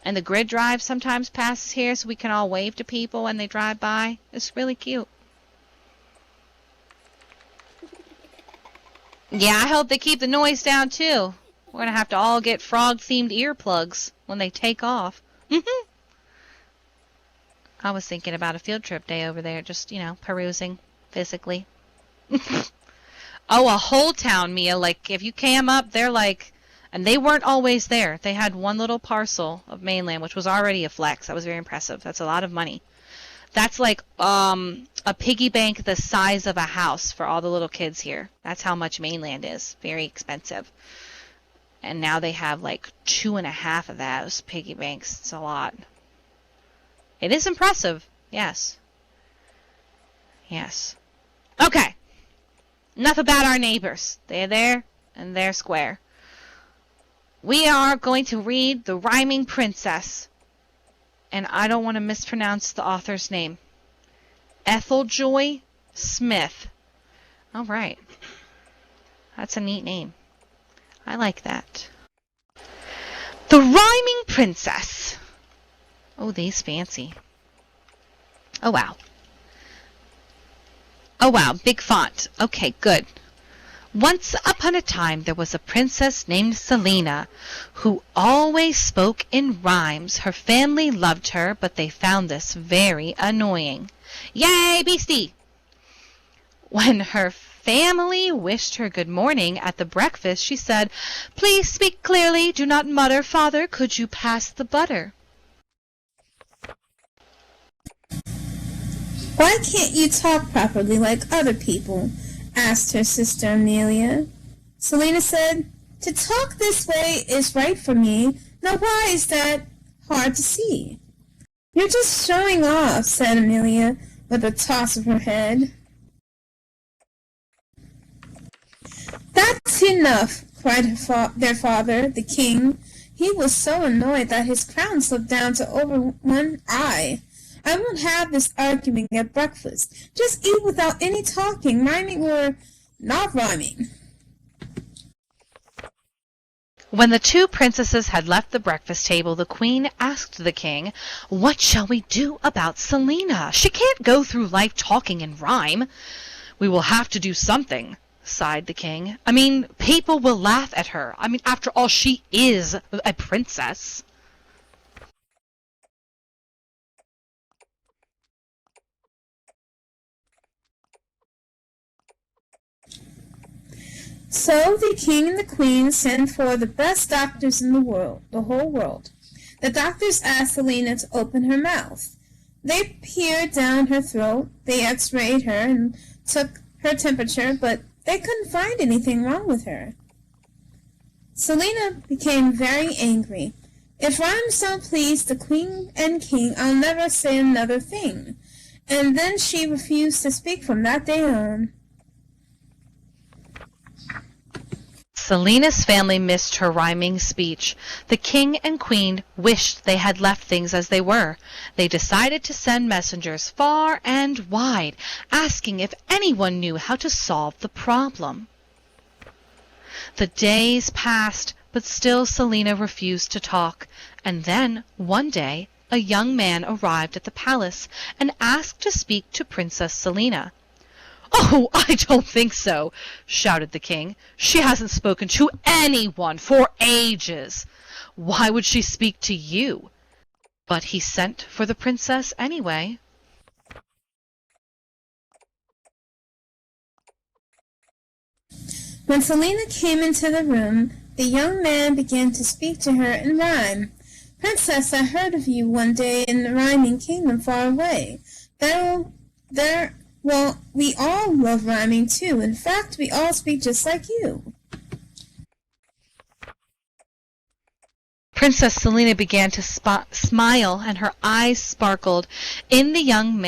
And the grid drive sometimes passes here so we can all wave to people when they drive by. It's really cute. Yeah, I hope they keep the noise down too. We're going to have to all get frog-themed earplugs when they take off. I was thinking about a field trip day over there, just, perusing physically. Oh, a whole town, Mia. Like, if you came up, they're like... And they weren't always there. They had one little parcel of mainland, which was already a flex. That was very impressive. That's a lot of money. That's like a piggy bank the size of a house for all the little kids here. That's how much mainland is. Very expensive. And now they have like 2.5 of those piggy banks. It's a lot. It is impressive. Yes. Yes. Okay. Enough about our neighbors. They're there and they're square. We are going to read The Rhyming Princess. And I don't want to mispronounce the author's name. Etheljoy Smith. All right. That's a neat name. I like that. The Rhyming Princess. Oh, these fancy. Oh, wow. Oh, wow. Big font. Okay, good. Once upon a time, there was a princess named Selina, who always spoke in rhymes. Her family loved her, but they found this very annoying. Yay, beastie! When her family wished her good morning at the breakfast, she said, "Please speak clearly, do not mutter. Father, could you pass the butter?" Why can't you talk properly like other people? Asked her sister Amelia. Selina said, "To talk this way is right for me. Now why is that hard to see?" "You're just showing off," said Amelia, with a toss of her head. "That's enough," cried their father, the king. He was so annoyed that his crown slipped down to over one eye. "I won't have this argument at breakfast. Just eat without any talking, rhyming or not rhyming." When the two princesses had left the breakfast table, the queen asked the king, "What shall we do about Selina? She can't go through life talking in rhyme." "We will have to do something," sighed the king. "I mean, people will laugh at her. I mean, after all, she is a princess." So the king and the queen sent for the best doctors in the whole world. The doctors asked Selina to open her mouth. They peered down her throat, they x-rayed her and took her temperature, but they couldn't find anything wrong with her. Selina became very angry. "If rhymes don't please the queen and king, I'll never say another thing." And then she refused to speak from that day on. Selina's family missed her rhyming speech. The king and queen wished they had left things as they were. They decided to send messengers far and wide, asking if anyone knew how to solve the problem. The days passed, but still Selina refused to talk. And then, one day, a young man arrived at the palace and asked to speak to Princess Selina. "Oh, I don't think so," shouted the king. "She hasn't spoken to anyone for ages. Why would she speak to you?" But he sent for the princess anyway. When Selina came into the room, the young man began to speak to her in rhyme. "Princess, I heard of you one day in the rhyming kingdom far away. Well, we all love rhyming too. In fact, we all speak just like you." Princess Selina began to smile, and her eyes sparkled. The young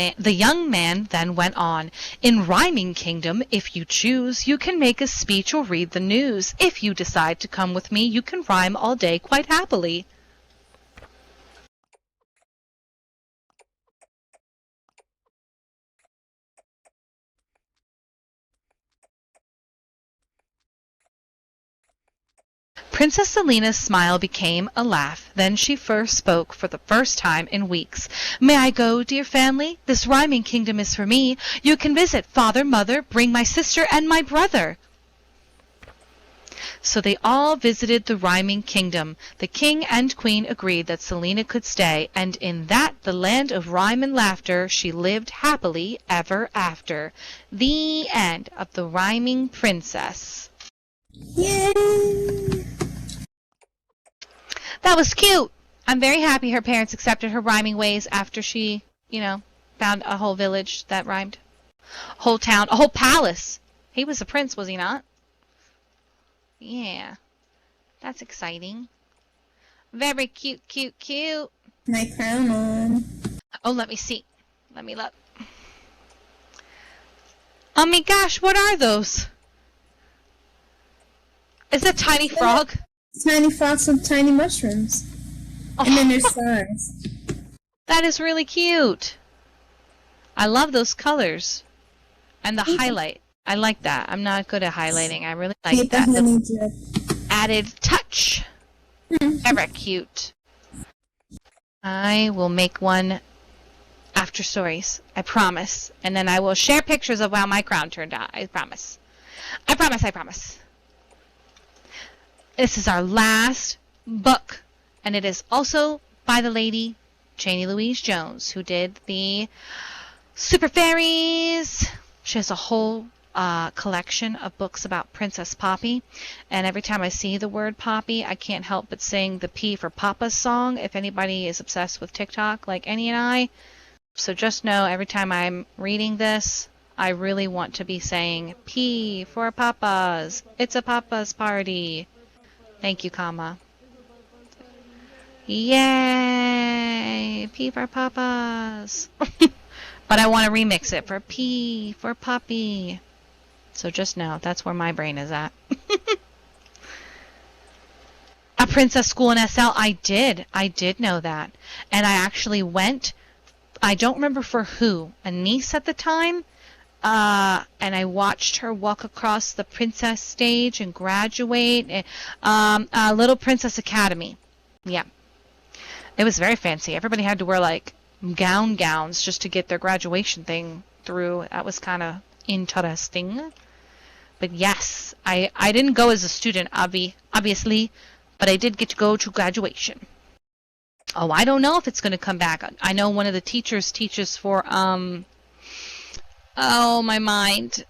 man then went on. In Rhyming Kingdom, if you choose, you can make a speech or read the news. If you decide to come with me, you can rhyme all day quite happily. Princess Selina's smile became a laugh. Then she first spoke for the first time in weeks. May I go, dear family? This rhyming kingdom is for me. You can visit father, mother, bring my sister and my brother. So they all visited the rhyming kingdom. The king and queen agreed that Selina could stay, and in that the land of rhyme and laughter she lived happily ever after. The end of the Rhyming Princess. Yay! That was cute. I'm very happy her parents accepted her rhyming ways after she, found a whole village that rhymed. A whole town, a whole palace. He was a prince, was he not? Yeah. That's exciting. Very cute, cute, cute. My crown on. Oh, let me see. Let me look. Oh my gosh, what are those? Is that tiny frog? Tiny frogs with tiny mushrooms. Oh. And then there's stars. That is really cute. I love those colors. And the highlight. I like that. I'm not good at highlighting. I really like that little added touch. Very cute. I will make one after stories. I promise. And then I will share pictures of how my crown turned out. I promise. I promise, I promise. This is our last book, and it is also by the lady Janey Louise Jones, who did the Super Fairies. She has a whole collection of books about Princess Poppy, and every time I see the word Poppy, I can't help but sing the P for Papa's song, if anybody is obsessed with TikTok like Annie and I. So just know, every time I'm reading this, I really want to be saying P for Papa's. It's a Papa's party. Thank you, comma. Yay! P for Papas. But I want to remix it for P for Puppy. So just know, that's where my brain is at. A princess school in SL? I did know that. And I actually went, I don't remember for who, a niece at the time. And I watched her walk across the princess stage and graduate. Little Princess Academy. Yeah. It was very fancy. Everybody had to wear like gowns just to get their graduation thing through. That was kind of interesting. But yes, I didn't go as a student, obviously, but I did get to go to graduation. Oh, I don't know if it's going to come back. I know one of the teachers teaches for, oh, my mind.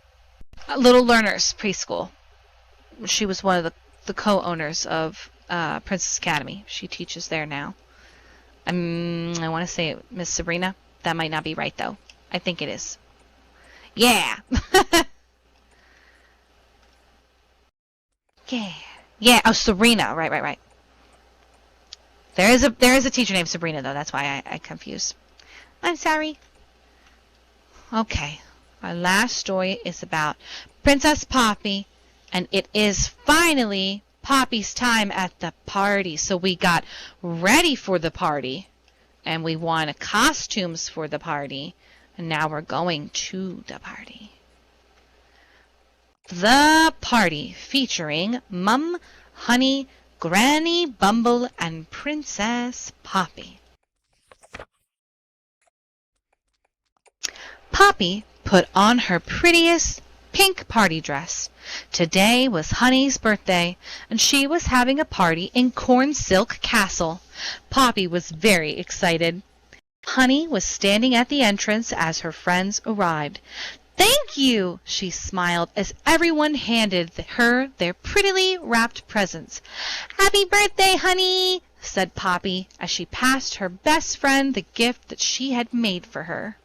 Little Learners Preschool. She was one of the co-owners of Princess Academy. She teaches there now. I want to say Miss Sabrina. That might not be right, though. I think it is. Yeah. Yeah. Yeah. Oh, Sabrina. Right. There is a teacher named Sabrina, though. That's why I confused. I'm sorry. Okay. Our last story is about Princess Poppy, and it is finally Poppy's time at the party. So we got ready for the party, and we won costumes for the party, and now we're going to the party. The party featuring Mum, Honey, Granny, Bumble, and Princess Poppy. Poppy put on her prettiest pink party dress. Today was Honey's birthday, and she was having a party in Corn Silk Castle. Poppy was very excited. Honey was standing at the entrance as her friends arrived. "Thank you," she smiled as everyone handed her their prettily wrapped presents. "Happy birthday, Honey," said Poppy as she passed her best friend the gift that she had made for her.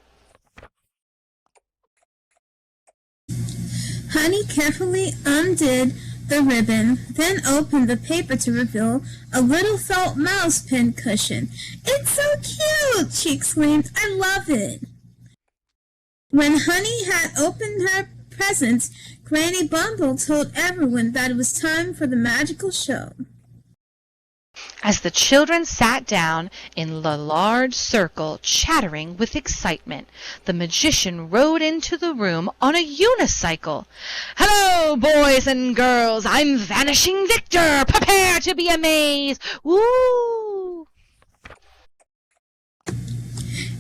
Honey carefully undid the ribbon, then opened the paper to reveal a little felt mouse pin cushion. "It's so cute!" she exclaimed. "I love it." When Honey had opened her presents, Granny Bumble told everyone that it was time for the magical show. As the children sat down in the large circle, chattering with excitement, the magician rode into the room on a unicycle. "Hello, boys and girls! I'm Vanishing Victor! Prepare to be amazed! Woo!"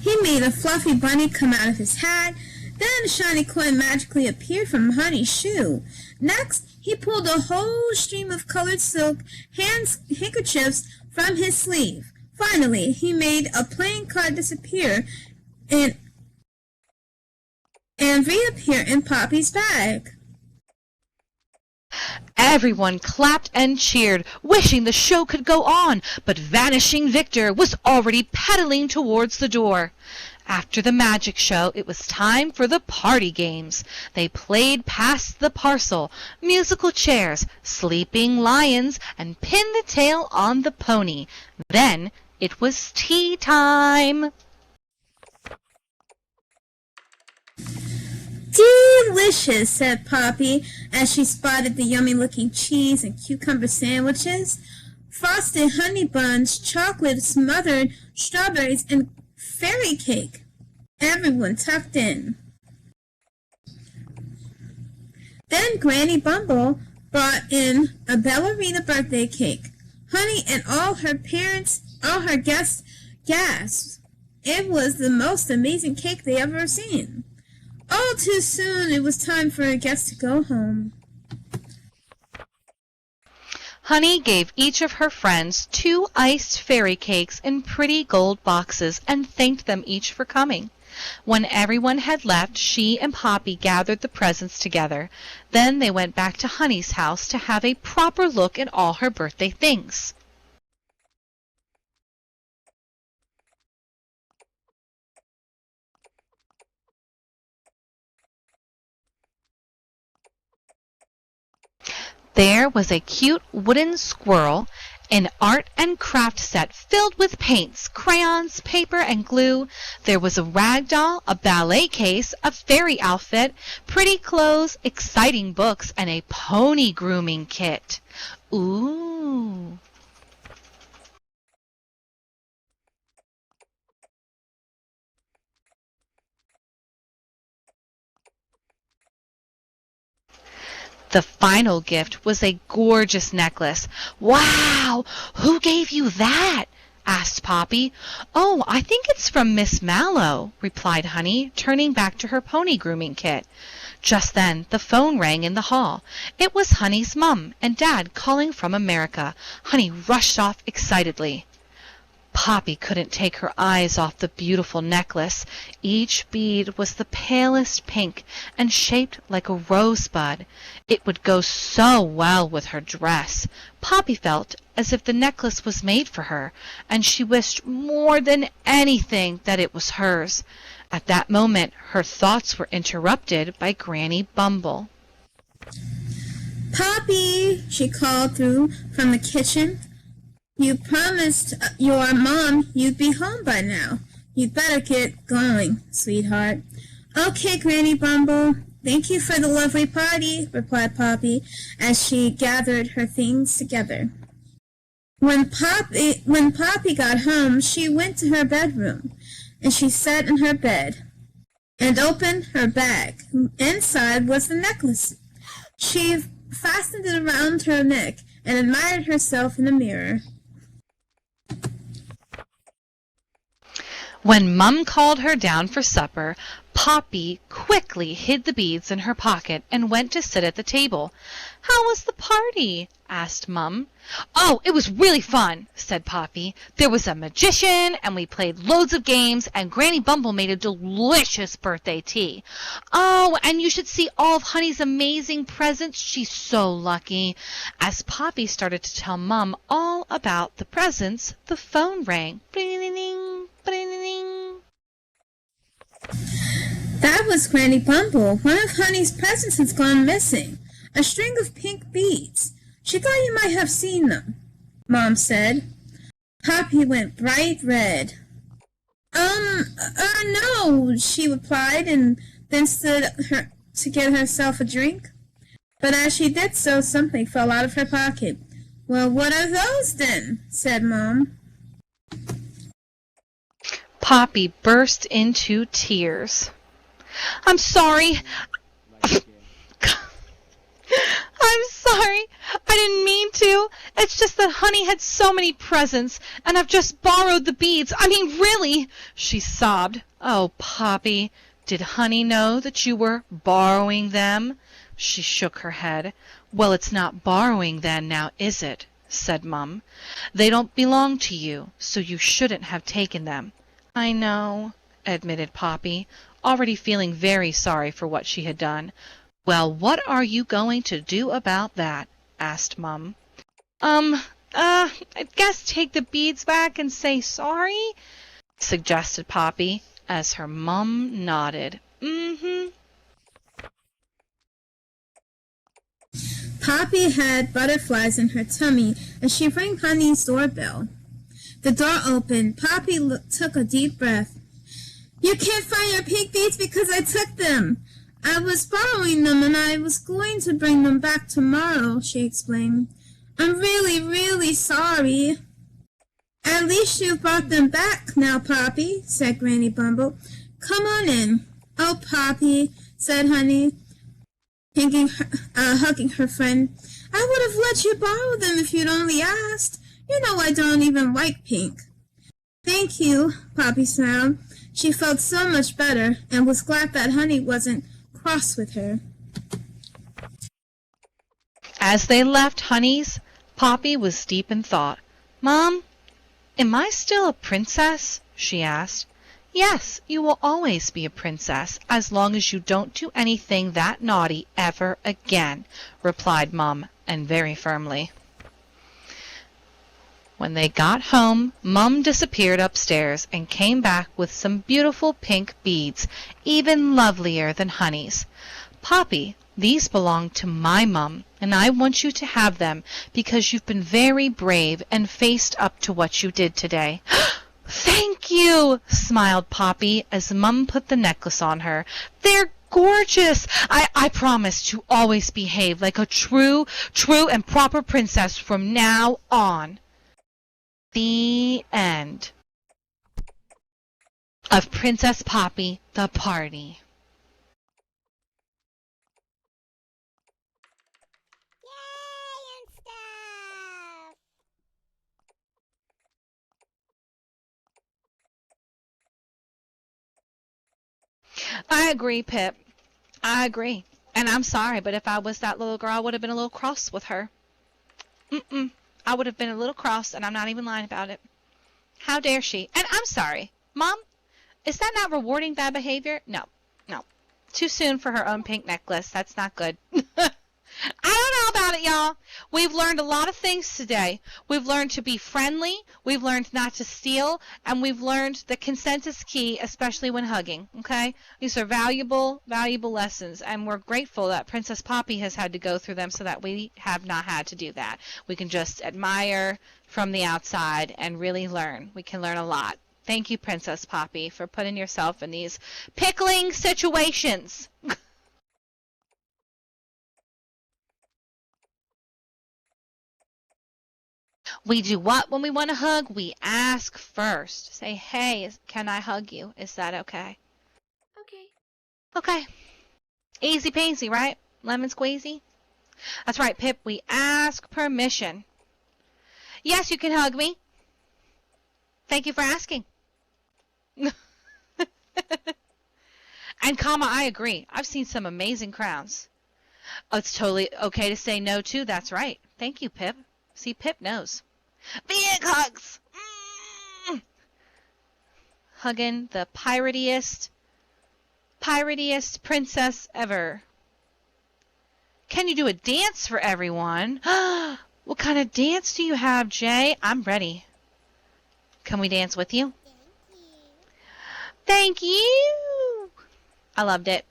He made a fluffy bunny come out of his hat. Then a shiny coin magically appeared from Honey's shoe. Next, he pulled a whole stream of colored silk handkerchiefs from his sleeve. Finally, he made a playing card disappear and reappear in Poppy's bag. Everyone clapped and cheered, wishing the show could go on, but Vanishing Victor was already pedaling towards the door. After the magic show, it was time for the party games. They played Pass the Parcel, musical chairs, sleeping lions, and pin the tail on the pony. Then it was tea time. "Delicious," said Poppy as she spotted the yummy-looking cheese and cucumber sandwiches, frosted honey buns, chocolate-smothered strawberries, and fairy cake. Everyone tucked in. Then Granny Bumble brought in a ballerina birthday cake. Honey and all her guests gasped. It was the most amazing cake they ever seen. All too soon, it was time for her guests to go home. Honey gave each of her friends 2 iced fairy cakes in pretty gold boxes and thanked them each for coming. When everyone had left, she and Poppy gathered the presents together. Then they went back to Honey's house to have a proper look at all her birthday things. There was a cute wooden squirrel, an art and craft set filled with paints, crayons, paper, and glue. There was a rag doll, a ballet case, a fairy outfit, pretty clothes, exciting books, and a pony grooming kit. Ooh! The final gift was a gorgeous necklace. "Wow! Who gave you that?" asked Poppy. "Oh, I think it's from Miss Mallow," replied Honey, turning back to her pony grooming kit. Just then the phone rang in the hall. It was Honey's Mum and Dad calling from America. Honey rushed off excitedly. Poppy couldn't take her eyes off the beautiful necklace. Each bead was the palest pink and shaped like a rosebud. It would go so well with her dress. Poppy felt as if the necklace was made for her, and she wished more than anything that it was hers. At that moment, her thoughts were interrupted by Granny Bumble. "Poppy," she called through from the kitchen. "You promised your mom you'd be home by now. You'd better get going, sweetheart." "Okay, Granny Bumble. Thank you for the lovely party," replied Poppy as she gathered her things together. When Poppy got home, she went to her bedroom, and she sat in her bed and opened her bag. Inside was the necklace. She fastened it around her neck and admired herself in the mirror. When Mum called her down for supper, Poppy quickly hid the beads in her pocket and went to sit at the table. "How was the party?" asked Mum. "Oh, it was really fun," said Poppy. "There was a magician, and we played loads of games, and Granny Bumble made a delicious birthday tea. Oh, and you should see all of Honey's amazing presents. She's so lucky." As Poppy started to tell Mum all about the presents, the phone rang. Bling-ding-ding, bling-ding-ding. That was Granny Bumble. One of Honey's presents has gone missing. a string of pink beads. She thought you might have seen them, Mom said. Poppy went bright red. No, she replied, and then stood to get herself a drink. But as she did so, something fell out of her pocket. Well, what are those, then? Said Mom. Poppy burst into tears. I'm sorry. I'm sorry. I didn't mean to. It's just that Honey had so many presents, and I've just borrowed the beads. I mean, really, she sobbed. Oh, Poppy, did Honey know that you were borrowing them? She shook her head. Well, it's not borrowing then, now, is it? Said Mum. They don't belong to you, so you shouldn't have taken them. I know, admitted Poppy, already feeling very sorry for what she had done. Well, what are you going to do about that? Asked Mum. I guess take the beads back and say sorry, suggested Poppy, as her mum nodded. Mm-hmm. Poppy had butterflies in her tummy as she rang Honey's doorbell. The door opened. Poppy took a deep breath. You can't find your pink beads because I took them. I was borrowing them and I was going to bring them back tomorrow, she explained. I'm really, really sorry. At least you've brought them back now, Poppy, said Granny Bumble. Come on in. Oh, Poppy, said Honey, hugging her friend. I would have let you borrow them if you'd only asked. You know I don't even like pink. Thank you, Poppy smiled. She felt so much better and was glad that Honey wasn't cross with her. As they left Honey's, Poppy was deep in thought. Mom, am I still a princess? She asked. Yes, you will always be a princess, as long as you don't do anything that naughty ever again, replied Mum, and very firmly. When they got home, Mum disappeared upstairs and came back with some beautiful pink beads, even lovelier than Honey's. Poppy, these belong to my Mum, and I want you to have them because you've been very brave and faced up to what you did today. Thank you, smiled Poppy as Mum put the necklace on her. They're gorgeous. I promise to always behave like a true and proper princess from now on. The end of Princess Poppy, the Party. Yay and stuff! I agree, Pip. I agree. And I'm sorry, but if I was that little girl, I would have been a little cross with her. I would have been a little cross, and I'm not even lying about it. How dare she? And I'm sorry. Mom, is that not rewarding bad behavior? No. Too soon for her own pink necklace. That's not good. I don't know about it, y'all. We've learned a lot of things today. We've learned to be friendly. We've learned not to steal. And we've learned that consent is key, especially when hugging. Okay? These are valuable lessons. And we're grateful that Princess Poppy has had to go through them so that we have not had to do that. We can just admire from the outside and really learn. We can learn a lot. Thank you, Princess Poppy, for putting yourself in these pickling situations. We do what when we want to hug? We ask first. Say, hey, can I hug you? Is that okay? Okay. Easy peasy, right? Lemon squeezy? That's right, Pip. We ask permission. Yes, you can hug me. Thank you for asking. And comma, I agree. I've seen some amazing crowns. Oh, it's totally okay to say no, too. That's right. Thank you, Pip. See, Pip knows. Big hugs! Hugging the piratiest princess ever. Can you do a dance for everyone? What kind of dance do you have, Jay? I'm ready. Can we dance with you? Thank you! I loved it.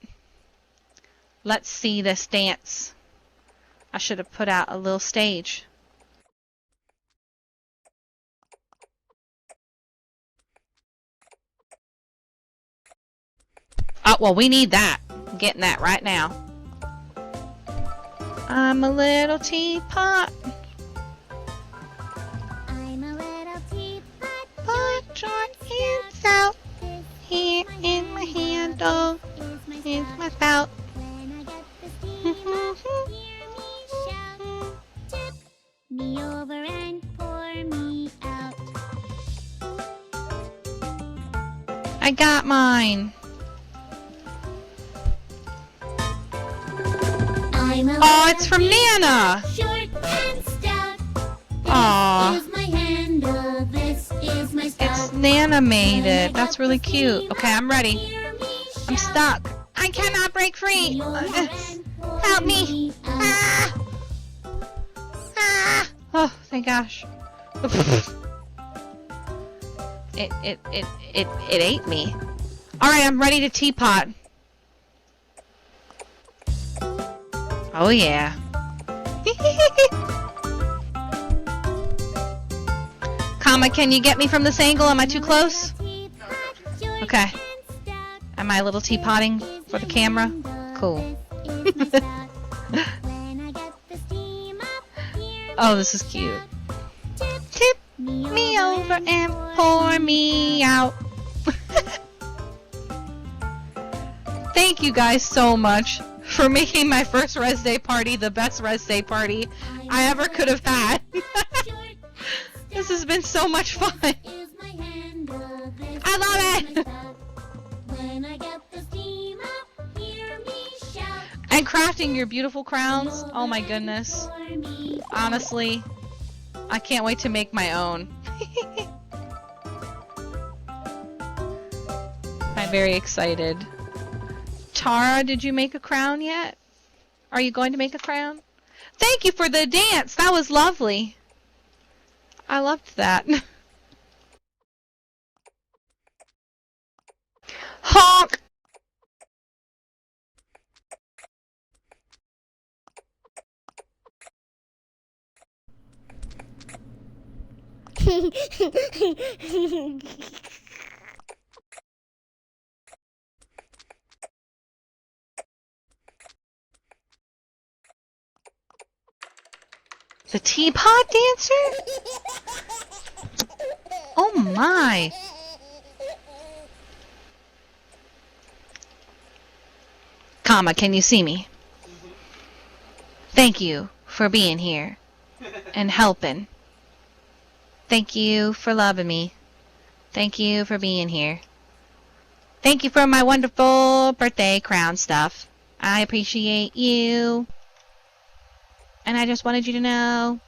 Let's see this dance. I should have put out a little stage. Oh, well, we need that. I'm getting that right now. I'm a little teapot. I'm a little teapot. Put your hands out. Here in my handle is my spout. When I get the steam up, hear me shout. Tip me over and pour me out. I got mine. I'm a Oh, it's from Nana. short and stout. Aw. This is my handle. This is my spout. It's Nana made it. That's really cute. Okay, I'm ready. Hear me I'm shout. stuck. I cannot break free. Help me. Ah. Ah. Oh, thank gosh. It ate me. Alright, I'm ready to teapot. Oh yeah. Comma, can you get me from this angle? Am I too close? Okay. Am I a little teapotting for the camera? Cool. Oh, this is cute. Tip me over and pour me out. Thank you guys so much for making my first Rezday party the best Rezday party I ever could have had. This has been so much fun. I love it. And crafting your beautiful crowns. Oh my goodness. Honestly, I can't wait to make my own. I'm very excited. Tara, did you make a crown yet? Are you going to make a crown? Thank you for the dance. That was lovely. I loved that. Honk! The teapot dancer? Oh my! Comma, can you see me? Thank you for being here and helping. Thank you for loving me. Thank you for being here. Thank you for my wonderful birthday crown stuff. I appreciate you. And I just wanted you to know